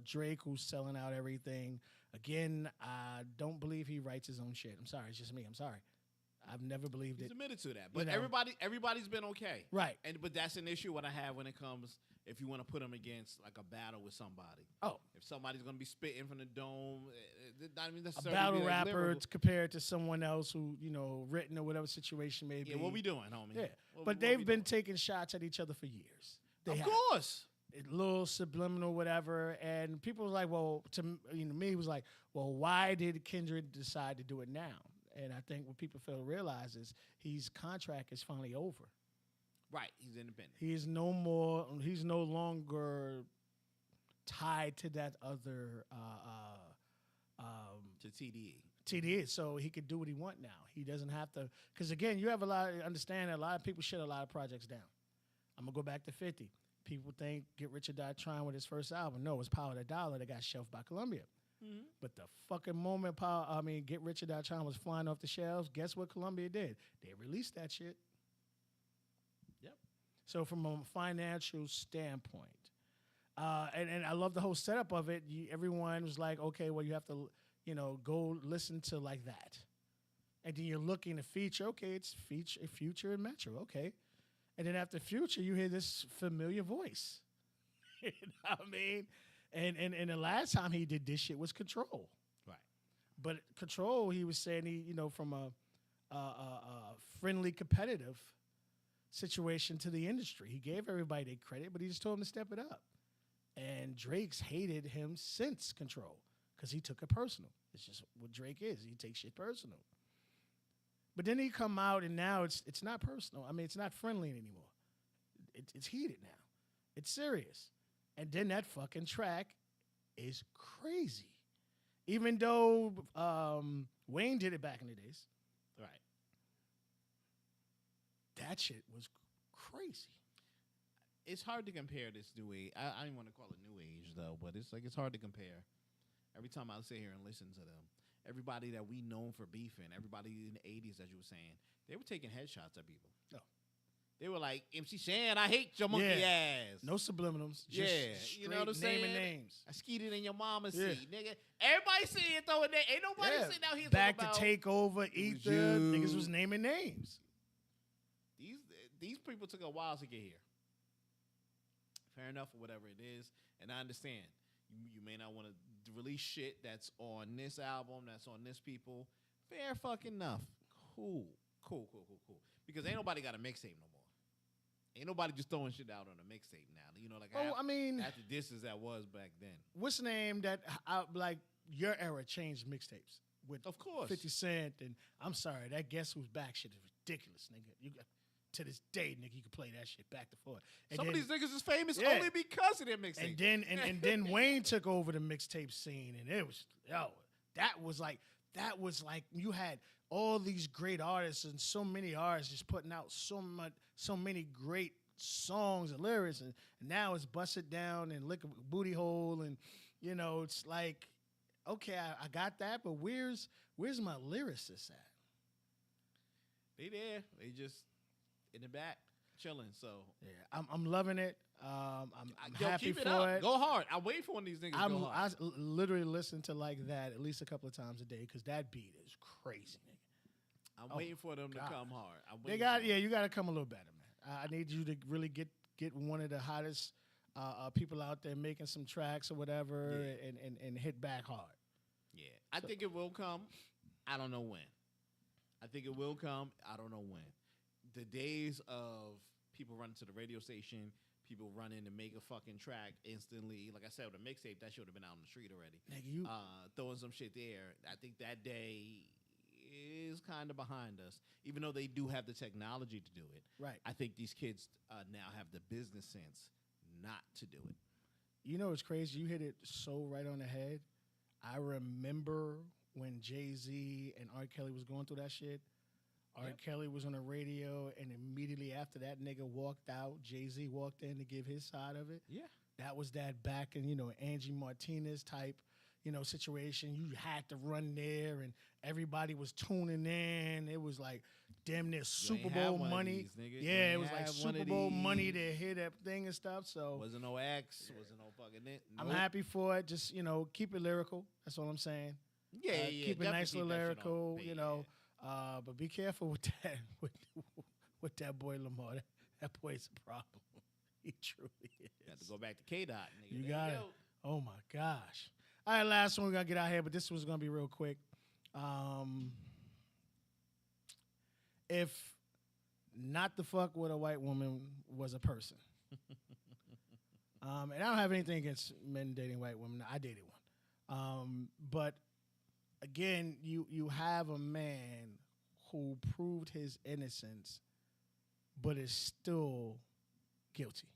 Drake, who's selling out everything. Again, I don't believe he writes his own shit. I'm sorry. It's just me. I'm sorry. I've never believed it. He's admitted to that. But everybody's been okay. Right. But that's an issue what I have when it comes, if you want to put him against like a battle with somebody. Oh. If somebody's going to be spitting from the dome, not even a necessarily battle be rapper liberal. compared to someone else who, written or whatever situation may be. Yeah, what we doing, homie? Yeah. What But we they've been doing? taking shots at each other for years. They Of have. course. A little subliminal, whatever. And people was like, well, to me, it was like, well, why did Kendrick decide to do it now? And I think what people fail to realize is his contract is finally over. Right, he's independent. He's no longer tied to that other To TDE. TDE, so he could do what he want now. He doesn't have to, because again, you have understand that a lot of people shut a lot of projects down. I'm gonna go back to 50. People think Get Rich or Die Trying with his first album. No, it was Power of the Dollar that got shelved by Columbia. But the fucking moment Get Rich or Die Trying was flying off the shelves, guess what Columbia did? They released that shit. Yep. So from a financial standpoint, and I love the whole setup of it. Everyone was like, okay, well, you have to, go listen to like that. And then you're looking to Feature. Okay, it's Future and Metro. Okay. And then after Future, you hear this familiar voice. You know what I mean? And the last time he did this shit was Control. Right. But Control, he was saying from a friendly, competitive situation to the industry. He gave everybody their credit, but he just told them to step it up. And Drake's hated him since Control because he took it personal. It's just what Drake is. He takes shit personal. But then he come out and now it's not personal. I mean, it's not friendly anymore. It's heated now. It's serious. And then that fucking track is crazy. Even though Wayne did it back in the days. Right. That shit was crazy. It's hard to compare this new age. I don't want to call it new age though, but it's hard to compare. Every time I sit here and listen to them, everybody that we known for beefing, everybody in the 80s, as you were saying, they were taking headshots at people. No. They were like, MC Shan, I hate your monkey ass. No subliminals. Yeah. Just You know what I'm saying? naming names. I skeeted in your mama's Yeah. seat, nigga. Everybody see it throwing that. Ain't nobody sitting out here Back talking to about take over, Ether. you. Niggas was naming names. These people took a while to get here. Fair enough, or whatever it is. And I understand. You may not want to release shit that's on this album, that's on this people. Fair fucking enough. Cool. Because ain't nobody got a mixtape no more. Ain't nobody just throwing shit out on a mixtape now. After disses that was back then. What's the name that like your era changed mixtapes with? Of course. 50 Cent and I'm sorry, that Guess Who's Back shit is ridiculous, nigga. You got to this day, nigga, you can play that shit back to forth. And Some then, of these niggas is famous Yeah. only because of their mixtape. and then and then Wayne took over the mixtape scene, and it was that was like you had all these great artists and so many artists just putting out so many great songs and lyrics, and now it's Bust It Down and Lick a Booty Hole, and it's like, okay, I got that, but where's my lyricist at? They there. They just in the back chilling. So Yeah, I'm loving it. I'm yo, happy keep it for up. it. Go hard. I'm waiting for one of these niggas to go hard. I literally listen to like that at least a couple of times a day because that beat is crazy, nigga. I'm waiting for them God. to come hard. You got to come a little better, man. I need you to really get one of the hottest people out there making some tracks or whatever, and hit back hard. Yeah, I think it will come. I don't know when. I think it will come. I don't know when. The days of people running to the radio station, people running to make a fucking track instantly. Like I said, with a mixtape, that should have been out on the street already. Nigga, Throwing some shit there. I think that day is kind of behind us, even though they do have the technology to do it. Right. I think these kids now have the business sense not to do it. You know what's crazy? You hit it so right on the head. I remember when Jay-Z and R. Kelly was going through that shit. R. Kelly was on the radio, and immediately after that nigga walked out, Jay-Z walked in to give his side of it. Yeah. That was that back in, Angie Martinez type, situation. You had to run there, and everybody was tuning in. It was like damn near Super Bowl money. Yeah, it was like Super Bowl money to hear that thing and stuff. So wasn't no X, wasn't no fucking it. I'm happy for it. Just, keep it lyrical. That's all I'm saying. Yeah, Keep it nice and lyrical, Yeah. But be careful with that with that boy Lamar. That boy's a problem. He truly is. You have to go back to K-Dot, nigga. You There got it. go. Oh my gosh. All right, last one we gotta get out here, but this one's gonna be real quick. If not the fuck with a white woman was a person. And I don't have anything against men dating white women. I dated one. But again, you have a man who proved his innocence, but is still guilty.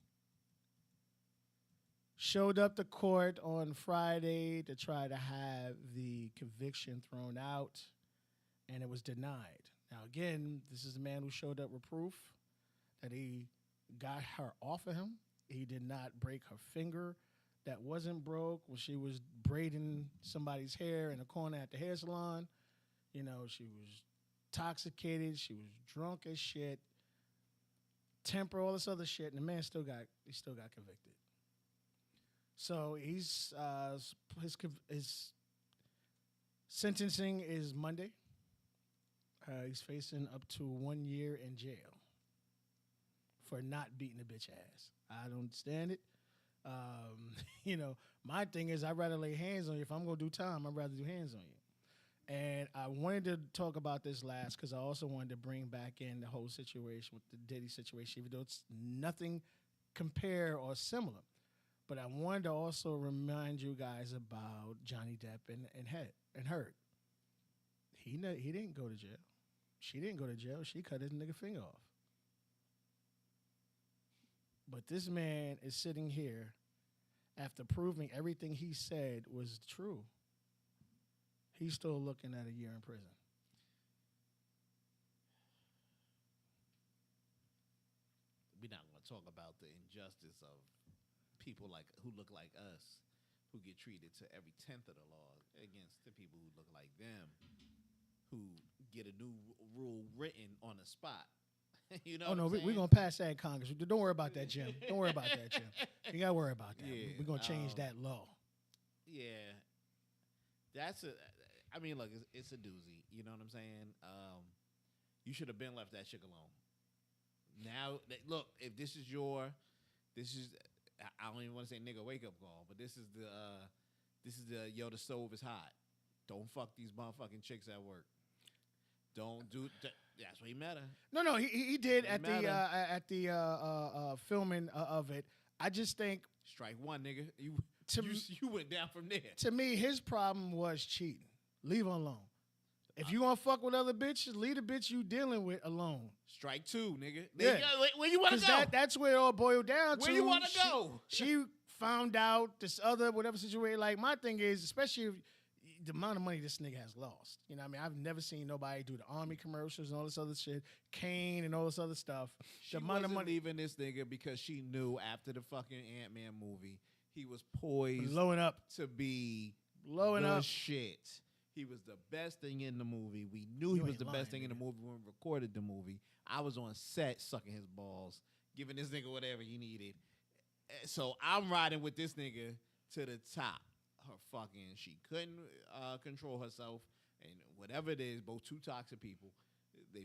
showed up to court on Friday to try to have the conviction thrown out, and it was denied. Now, again, this is a man who showed up with proof that he got her off of him. He did not break her finger. That wasn't broke when she was braiding somebody's hair in a corner at the hair salon. You know, she was intoxicated. She was drunk as shit. Temper, all this other shit, and the man still got convicted. So he's his sentencing is Monday. He's facing up to 1 year in jail for not beating a bitch ass. I don't understand it. You know, my thing is I'd rather lay hands on you. If I'm going to do time, I'd rather do hands on you. And I wanted to talk about this last because I also wanted to bring back in the whole situation with the Diddy situation, even though it's nothing compare or similar. But I wanted to also remind you guys about Johnny Depp and Hurt. He didn't go to jail. She didn't go to jail. She cut his nigga finger off. But this man is sitting here after proving everything he said was true. He's still looking at a year in prison. We're not going to talk about the injustice of people who look like us, who get treated to every 10th of the law against the people who look like them, who get a new rule written on the spot. You know? Oh, no, what I'm we're saying? going to pass that in Congress. Don't worry about that, Jim. Don't worry about that, Jim. You got to worry about that. Yeah, We're going to change that law. Yeah, look, it's a doozy. You know what I'm saying? You should have been left that shit alone. Now, look, if this is I don't even want to say nigga wake up call, but this is the yo, the stove is hot. Don't fuck these motherfucking chicks at work. Don't do that's what he met her. No, he did at the filming of it. I just think Strike one, nigga. You went down from there. To me, his problem was cheating. Leave her alone. If you want to fuck with other bitches, leave the bitch you dealing with alone. Strike two, nigga. Yeah. Where you want to go? That's where it all boiled down to. Where you want to go? She found out this other whatever situation. Like, my thing is, especially if the amount of money this nigga has lost. You know what I mean? I've never seen nobody do the Army commercials and all this other shit, Kane and all this other stuff. She wasn't leaving this nigga because she knew after the fucking Ant-Man movie, he was poised blowing up to be blowing the up shit. He was the best thing in the movie. We knew he was the best thing in the movie when we recorded the movie. I was on set sucking his balls, giving this nigga whatever he needed. So I'm riding with this nigga to the top. She couldn't control herself, and whatever it is, both two toxic people, they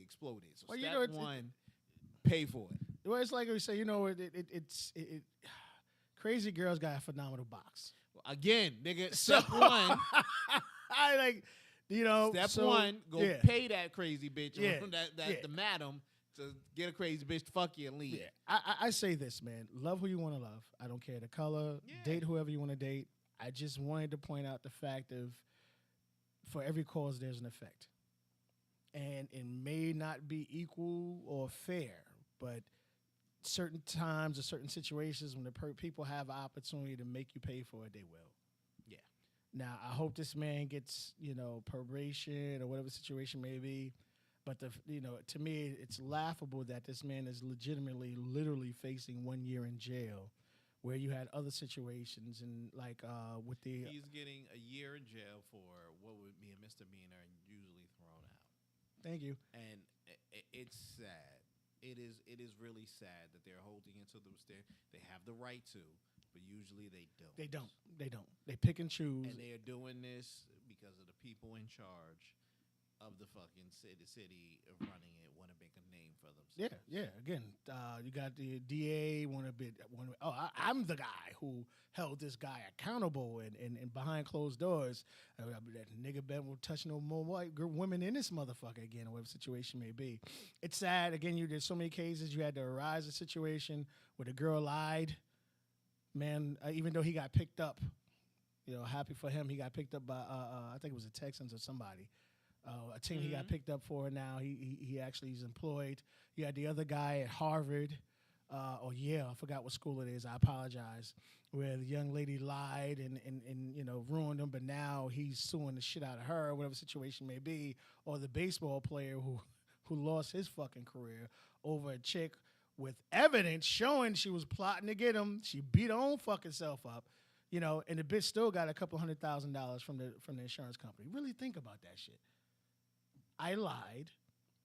exploded. So step one, pay for it. Well, it's like we say, it's crazy girls got a phenomenal box. Again, nigga, step one. Step one, go pay that crazy bitch, the madam, to get a crazy bitch to fuck you and leave. Yeah. I say this, man. Love who you want to love. I don't care the color. Yeah. Date whoever you want to date. I just wanted to point out the fact of for every cause, there's an effect. And it may not be equal or fair, but certain times or certain situations when the people have an opportunity to make you pay for it, they will. Yeah. Now, I hope this man gets, probation or whatever the situation may be. But, to me, it's laughable that this man is literally facing 1 year in jail, where you had other situations and with the... He's getting a year in jail for what would be a misdemeanor and usually thrown out. Thank you. And it's sad. It is really sad that they're holding into them. They have the right to, but usually they don't. They don't. They pick and choose. And they are doing this because of the people in charge of the fucking city of running it want to make a name for themselves. Yeah. Again, you got the DA I'm the guy who held this guy accountable and behind closed doors. That nigga Ben will touch no more white women in this motherfucker again, or whatever situation may be. It's sad. Again, there's so many cases. You had to arise a situation where the girl lied. Man, even though he got picked up, happy for him, he got picked up by I think it was the Texans or somebody. A team he got picked up for now. He actually is employed. You had the other guy at Harvard or Yale, I forgot what school it is. I apologize. Where the young lady lied and ruined him, but now he's suing the shit out of her, whatever situation may be, or the baseball player who lost his fucking career over a chick with evidence showing she was plotting to get him. She beat her own fucking self up, and the bitch still got a couple $100,000 from the insurance company. Really think about that shit. I lied.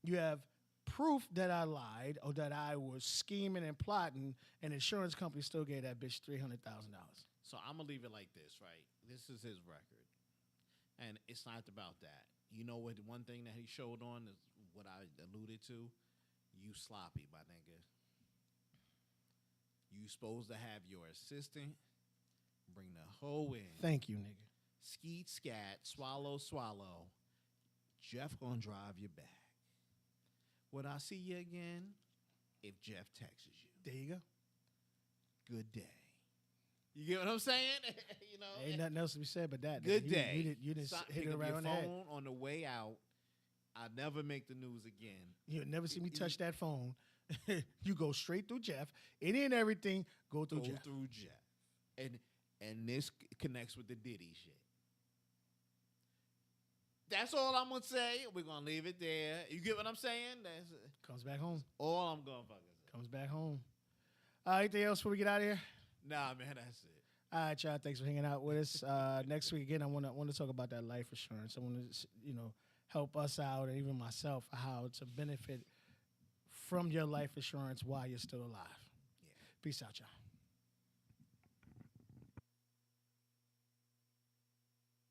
You have proof that I lied or that I was scheming and plotting, and the insurance company still gave that bitch $300,000. So I'm gonna leave it like this, right? This is his record, and it's not about that. You know what? One thing that he showed on is what I alluded to. You sloppy, my nigga. You supposed to have your assistant bring the hoe in. Thank you, nigga. Skeet scat, swallow, swallow. Jeff gonna drive you back. Would I see you again if Jeff texts you? There you go. Good day. You get what I'm saying? Ain't nothing else to be said but that. Good nigga. day. You didn't Stop, hit pick it up right your on the head. phone on the way out. I'll never make the news again. You'll never see me touch that phone. You go straight through Jeff. Any and everything, go through Jeff. And this connects with the Diddy shit. That's all I'm gonna say. We're gonna leave it there. You get what I'm saying? That's Comes back home. all I'm gonna fucking say. Comes back home. Anything else before we get out of here? Nah, man, that's it. All right, y'all. Thanks for hanging out with us. Next week again, I want to talk about that life insurance. I want to help us out and even myself how to benefit from your life insurance while you're still alive. Yeah. Peace out, y'all.